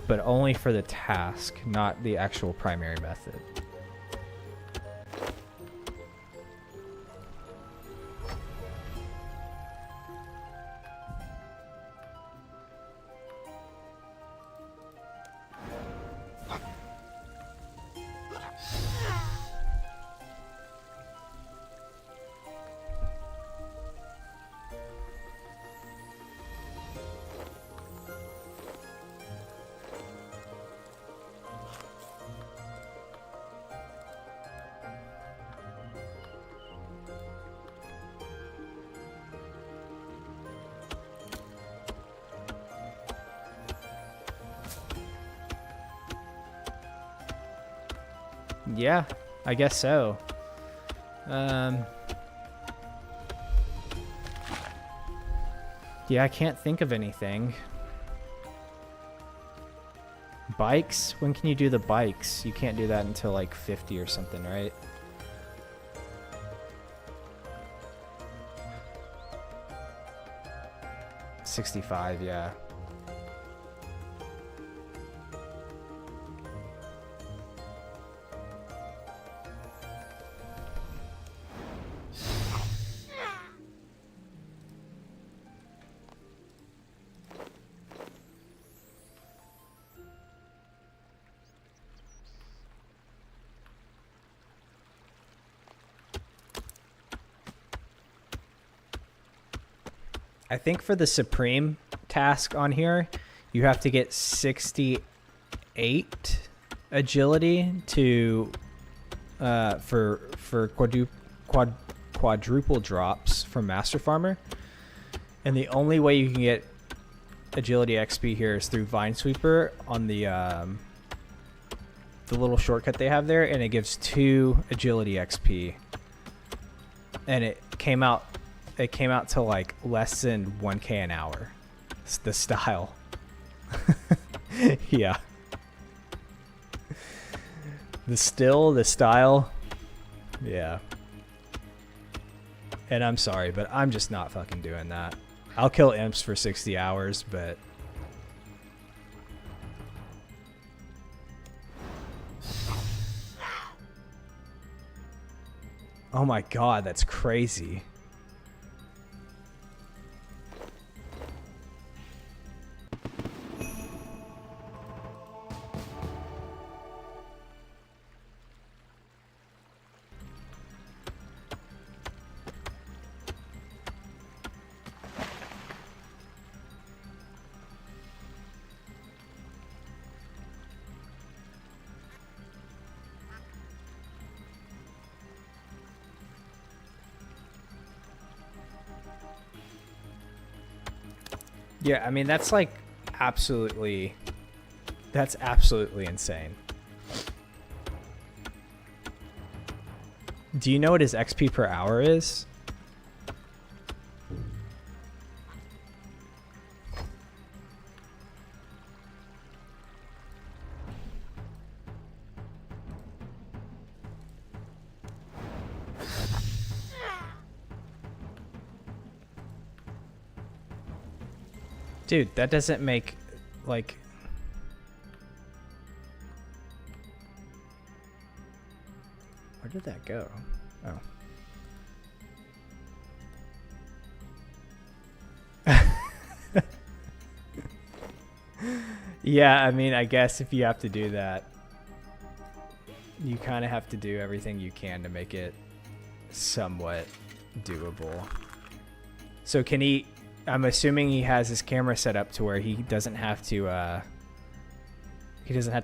but only for the task, not the actual primary method. Yeah, I guess so. Yeah, I can't think of anything. Bikes? When can you do the bikes? You can't do that until like 50 or something, right? $65, yeah. I think for the Supreme task on here, you have to get 68 agility to for quadruple drops from Master Farmer, and the only way you can get agility XP here is through Vine Sweeper on the little shortcut they have there, and it gives 2 agility XP, and it came out to like less than 1k an hour. It's the style. Yeah. The style. Yeah. And I'm sorry, but I'm just not fucking doing that. I'll kill imps for 60 hours, but oh my god, that's crazy. Yeah, I mean, that's like absolutely insane. Do you know what his XP per hour is? Dude, that doesn't make, like... Where did that go? Oh. Yeah, I mean, I guess if you have to do that, you kind of have to do everything you can to make it somewhat doable. So can he... I'm assuming he has his camera set up to where he doesn't have to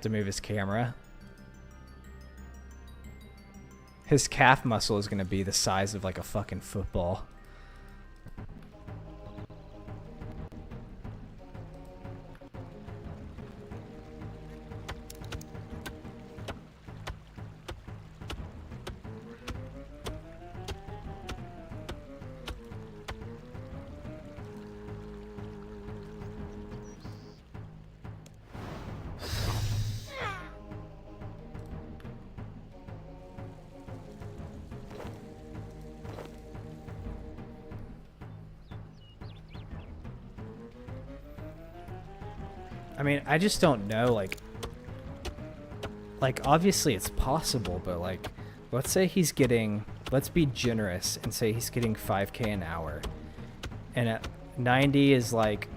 move his camera. His calf muscle is going to be the size of like a fucking football. I mean, I just don't know, like obviously it's possible, but like, let's say he's getting, let's be generous and say he's getting 5k an hour, and at 90 is like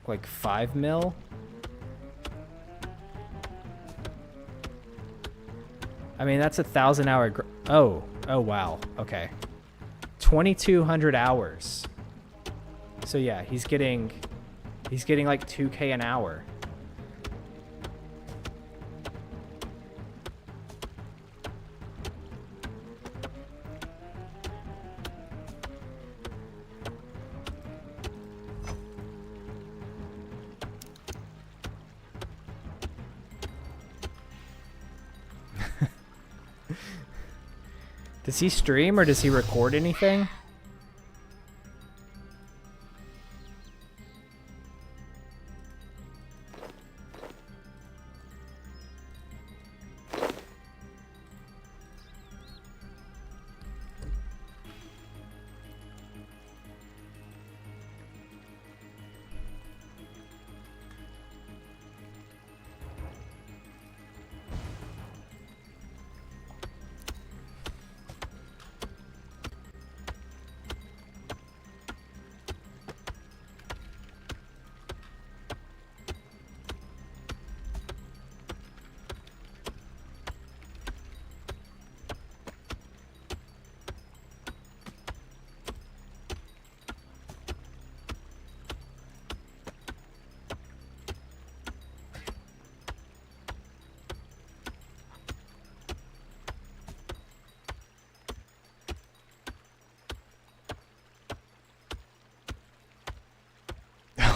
5 mil. I mean, that's 1,000 hour. Oh wow. Okay. 2,200 hours. So yeah, he's getting like 2k an hour. Does he stream or does he record anything?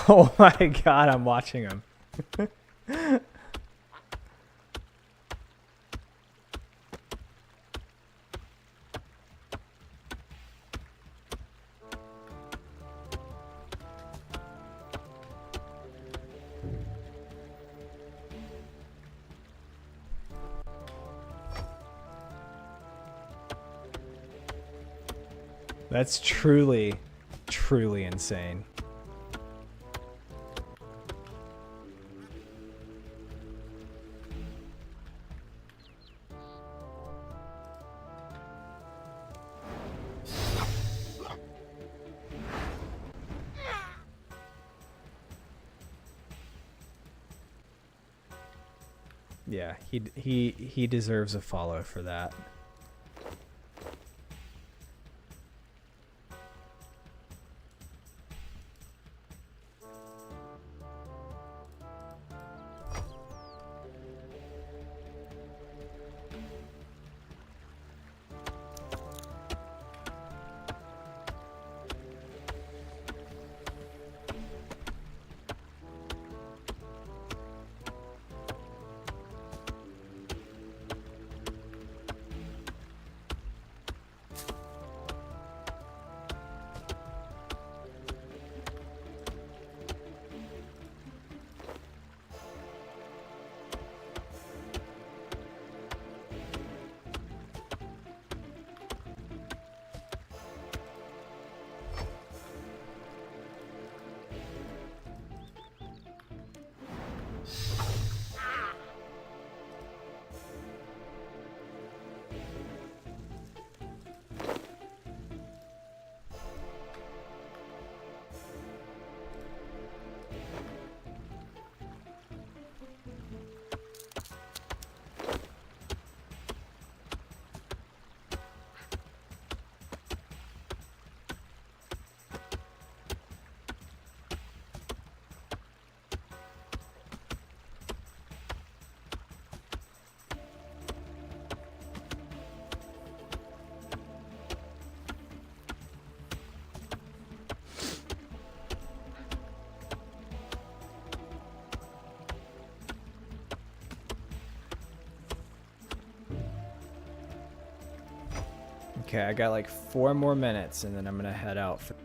Oh my god, I'm watching him. That's truly, truly insane. Yeah, he deserves a follow for that. Okay, I got like 4 more minutes and then I'm gonna head out for...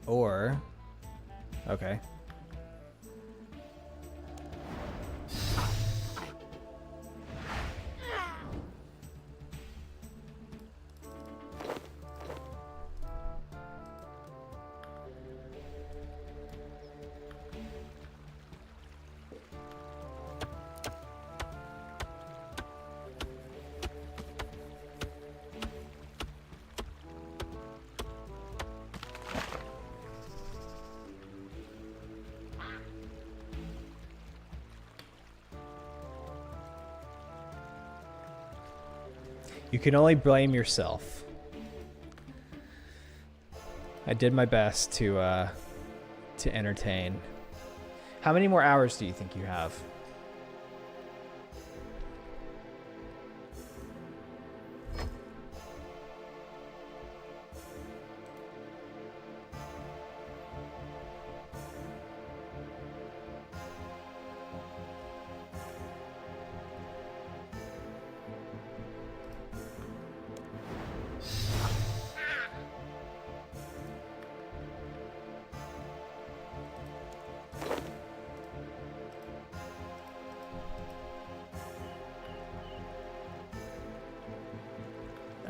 Or... Okay. You can only blame yourself. I did my best to entertain. How many more hours do you think you have?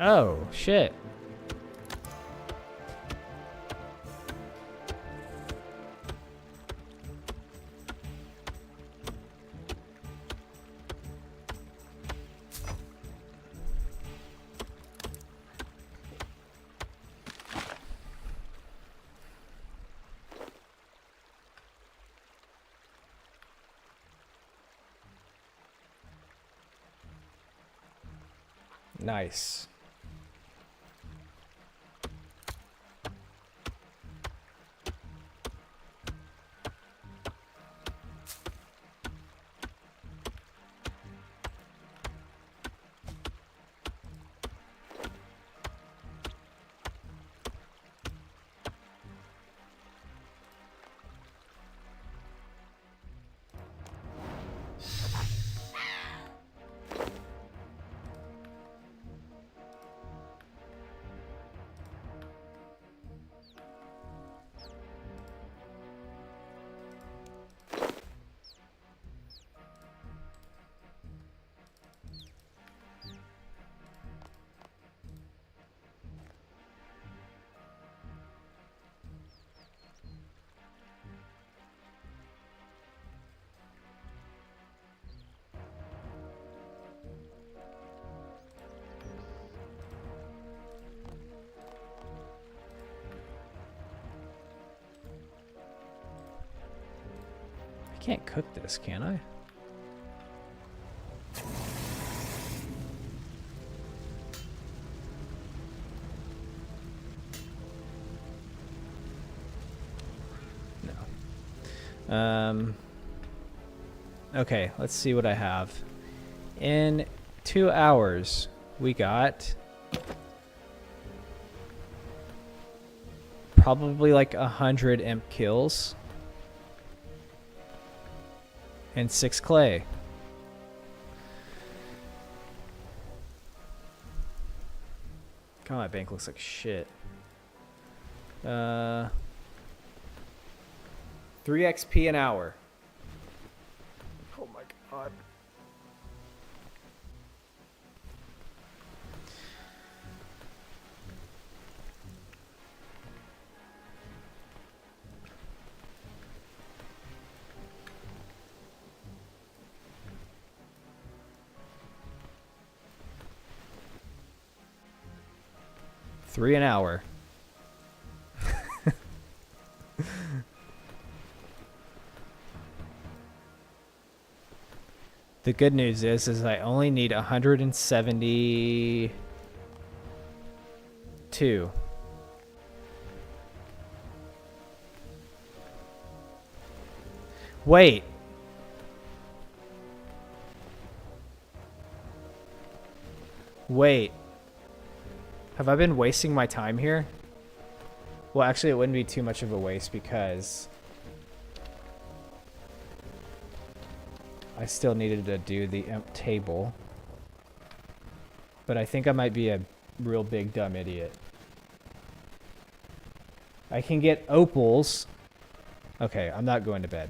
Oh, shit. Nice. I can't cook this, can I? No. Okay, let's see what I have. In 2 hours, we got probably like 100 imp kills and 6 clay. God, my bank looks like shit. 3 XP an hour. Oh my god. $3 an hour. The good news is I only need 172. Wait. Wait. Have I been wasting my time here? Well, actually, it wouldn't be too much of a waste because I still needed to do the imp table. But I think I might be a real big dumb idiot. I can get opals. Okay, I'm not going to bed.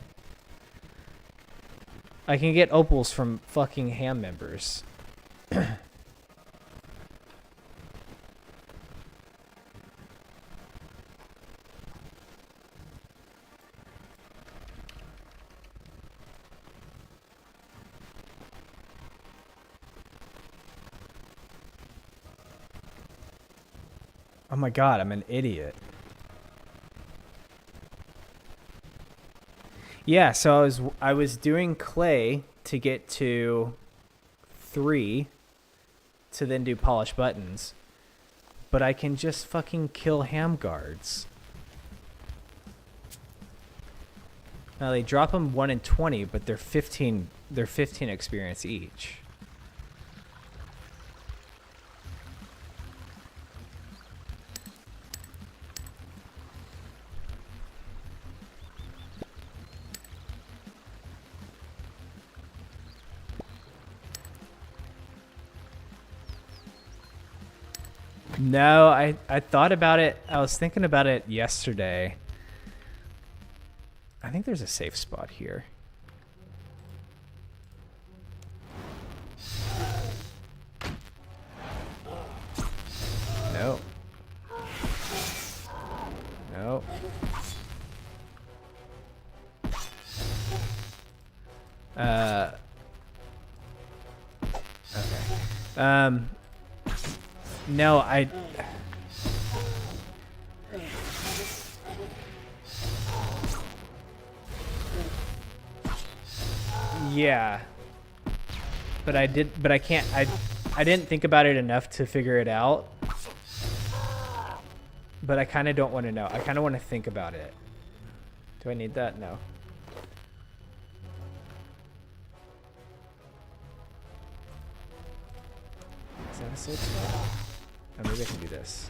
I can get opals from fucking ham members. Oh my god, I'm an idiot. Yeah, so I was doing clay to get to 3 to then do polish buttons. But I can just fucking kill ham guards. Now they drop them 1 in 20, but they're 15 experience each. No, I thought about it. I was thinking about it yesterday. I think there's a safe spot here. No, I... Yeah. But I can't, I didn't think about it enough to figure it out. But I kind of don't want to know. I kind of want to think about it. Do I need that? No. Is that a safe spot? Oh, maybe I can do this.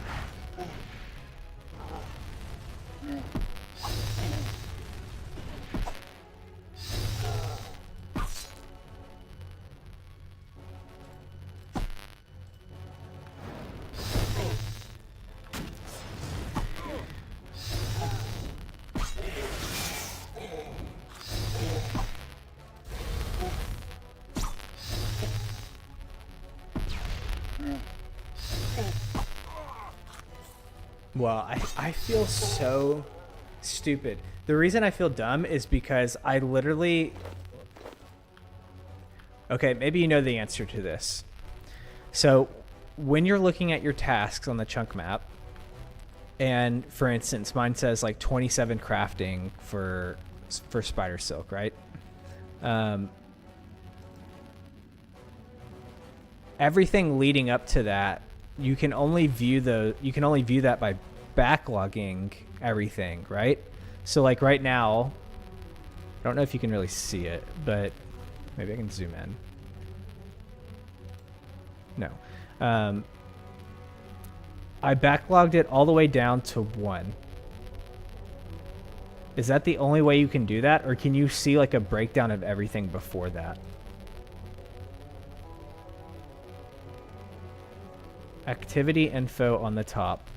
Well, I feel so stupid. The reason I feel dumb is because I literally... Okay, maybe you know the answer to this. So, when you're looking at your tasks on the chunk map, and for instance, mine says like 27 crafting for spider silk, right? Everything leading up to that, you can only view that by backlogging everything, right? So like right now, I don't know if you can really see it, but maybe I can zoom in. No. I backlogged it all the way down to 1. Is that the only way you can do that? Or can you see like a breakdown of everything before that? Activity info on the top.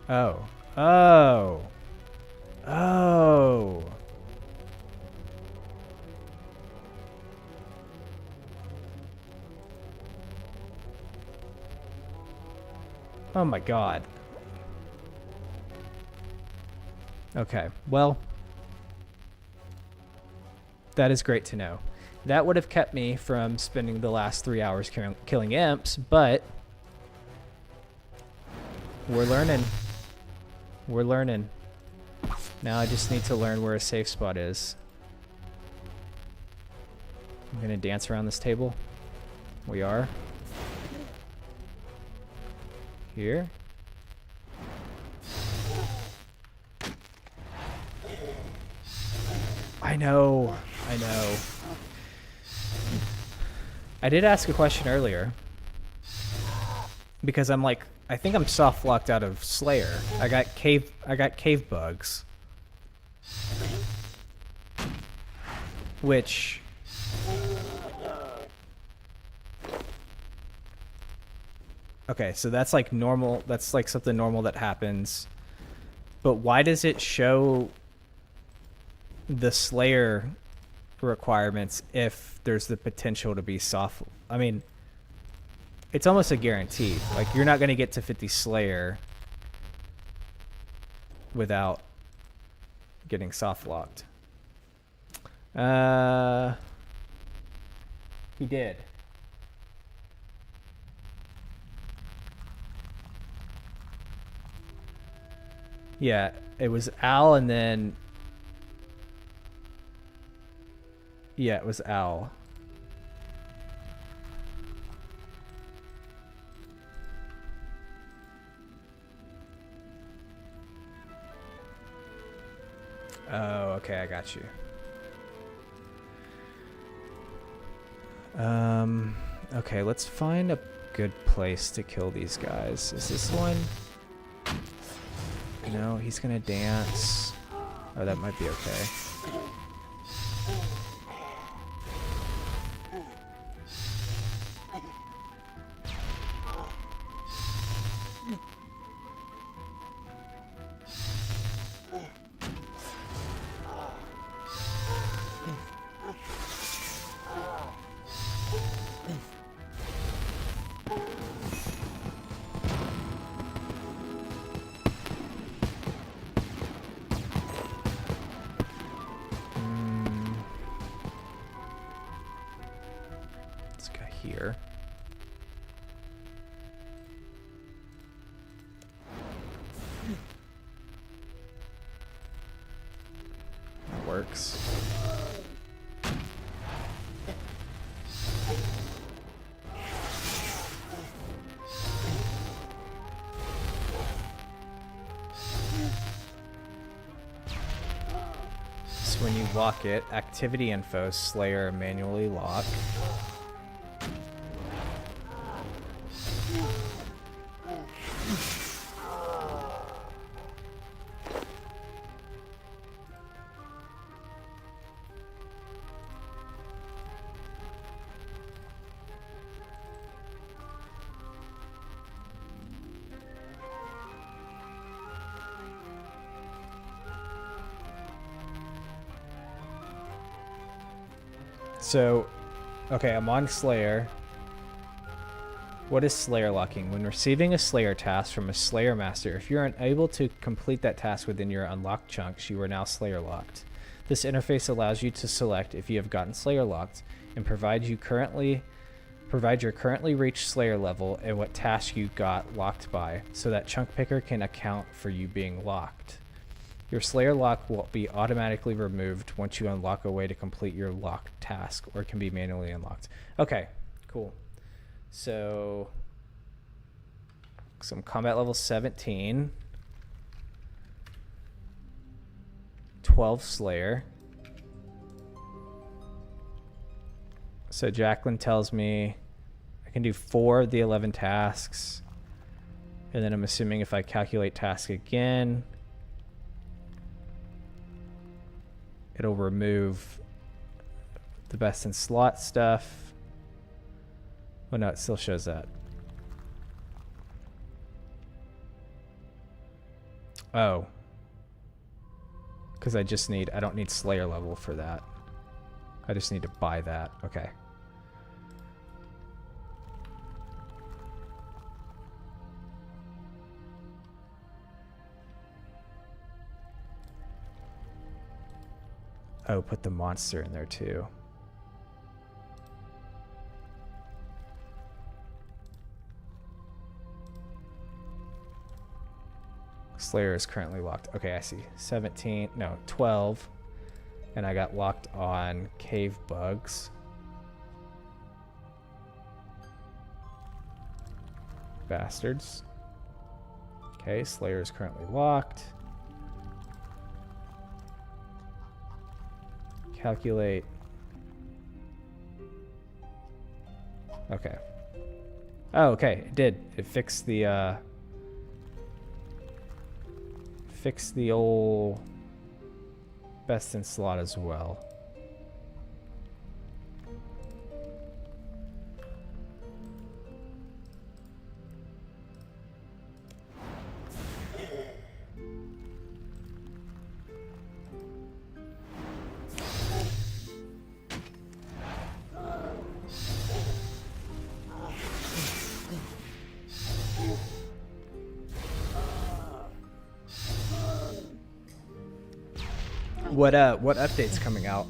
Oh. Oh. Oh. Oh my God. Okay, well, that is great to know. That would have kept me from spending the last 3 hours killing imps, but we're learning. We're learning. Now I just need to learn where a safe spot is. I'm gonna dance around this table. We are. Here. I know. I did ask a question earlier. Because I'm like, I think I'm soft locked out of Slayer. I got cave bugs. Which okay, so that's like normal, that's like something normal that happens. But why does it show the Slayer requirements if there's the potential to be soft? I mean, it's almost a guarantee. Like, you're not going to get to 50 Slayer without getting soft locked. He did. Yeah, it was Al and then... Yeah, it was Al. Oh, okay, I got you. Okay, let's find a good place to kill these guys. Is this one? No, he's gonna dance. Oh, that might be okay. here. That works. So when you lock it, activity info, Slayer manually lock. So, okay, I'm on Slayer. What is Slayer locking? When receiving a Slayer task from a Slayer master, if you're unable to complete that task within your unlocked chunks, you are now Slayer locked. This interface allows you to select if you have gotten Slayer locked and provide your currently reached Slayer level and what task you got locked by, so that Chunk Picker can account for you being locked. Your Slayer lock will be automatically removed once you unlock a way to complete your locked task, or it can be manually unlocked. Okay, cool. So, some combat level 17. 12 Slayer. So Jacqueline tells me I can do 4 of the 11 tasks. And then I'm assuming if I calculate task again, it'll remove the best in slot stuff. Well, no, it still shows that. Oh. Because I don't need Slayer level for that. I just need to buy that. Okay. Oh, put the monster in there too. Slayer is currently locked. Okay, I see. 17, no, 12. And I got locked on cave bugs. Bastards. Okay, Slayer is currently locked. Calculate. Okay. Oh, okay. It did. It fixed the old best in slot as well. What update's coming out?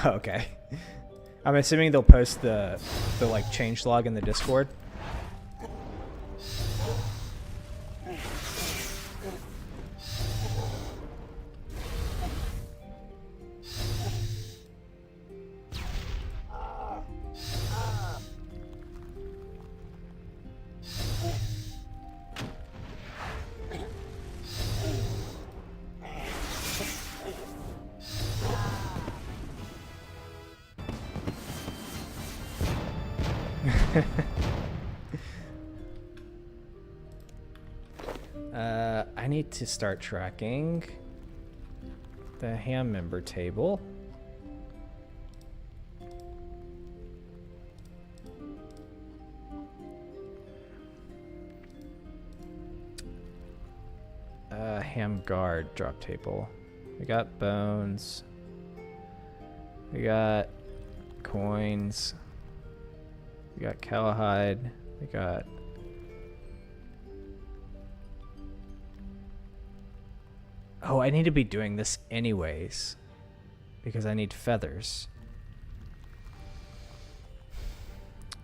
Okay. I'm assuming they'll post the like change log in the Discord. I need to start tracking the ham member table. guard drop table. We got bones. We got coins. We got cowhide. We got... Oh, I need to be doing this anyways, because I need feathers.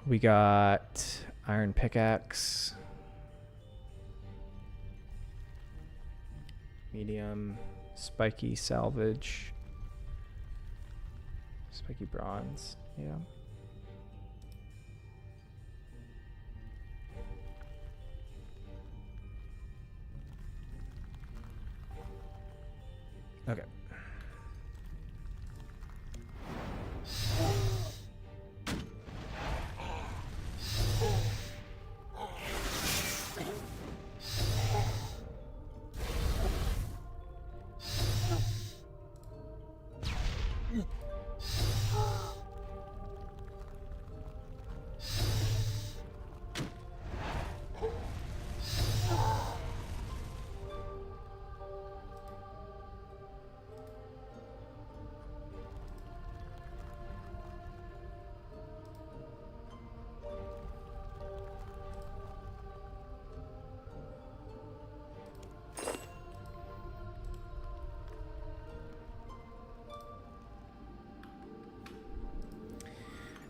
We got iron pickaxe. Medium, spiky salvage. Spiky bronze, yeah. Okay.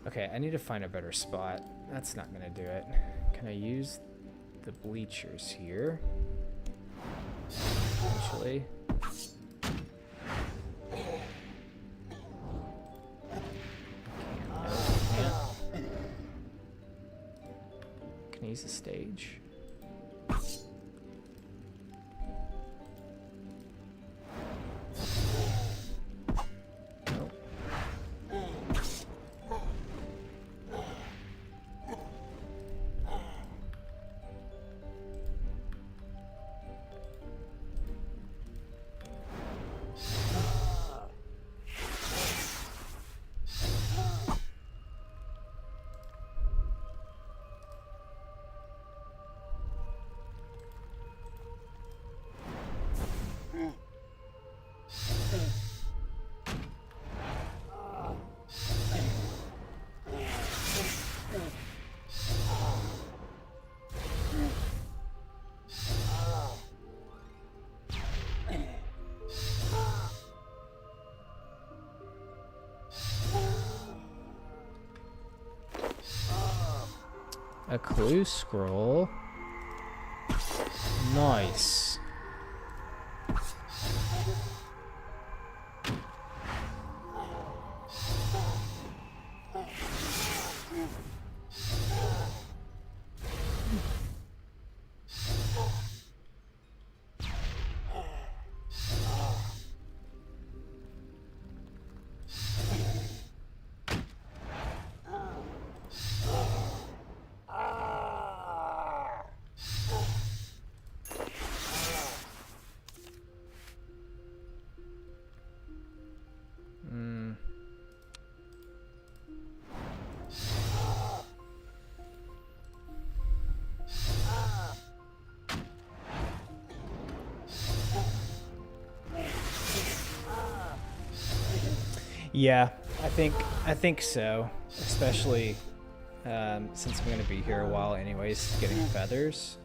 Okay, I need to find a better spot. That's not gonna do it. Can I use the bleachers here? Actually. Can I use the stage? A clue scroll. Nice. Yeah, I think so. Especially since I'm going to be here a while anyways, getting feathers.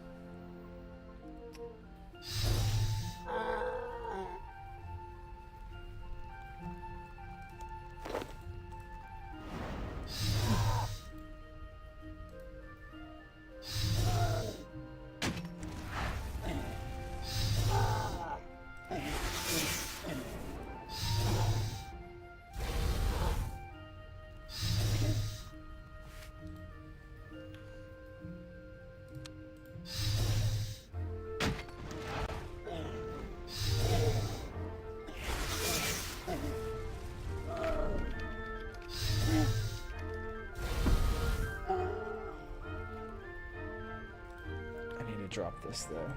Drop this though.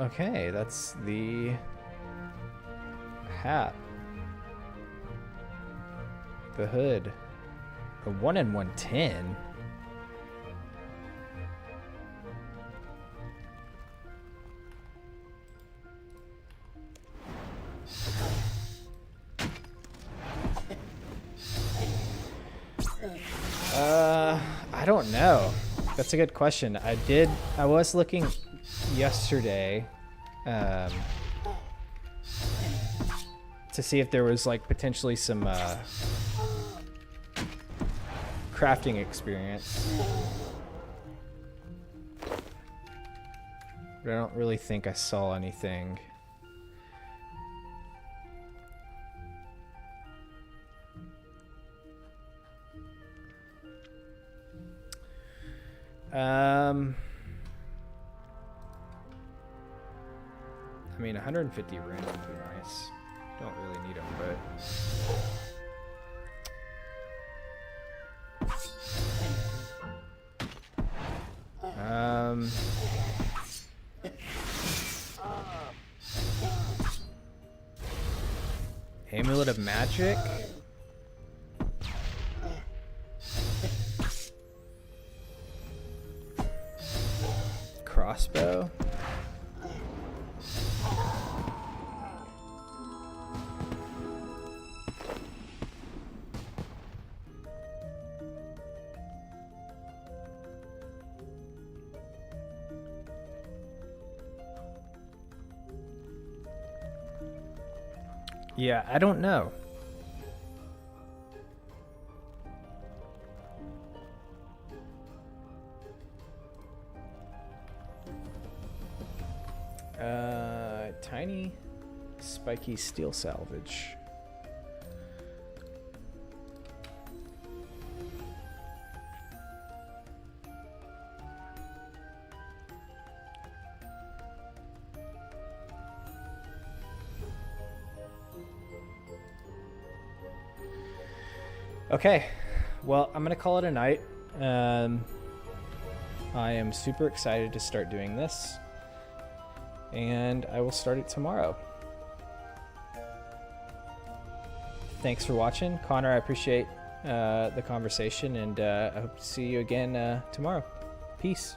Okay, that's the hat. The hood. A 1 in 110. I don't know. That's a good question. I was looking yesterday to see if there was like potentially some crafting experience. But I don't really think I saw anything. I mean, 150 runes would be nice. Don't really need them, but Amulet of Magic. Crossbow. Yeah, I don't know. Tiny, spiky steel salvage. Okay, well, I'm gonna call it a night. I am super excited to start doing this, and I will start it tomorrow. Thanks for watching, Connor. I appreciate the conversation, and I hope to see you again tomorrow. Peace.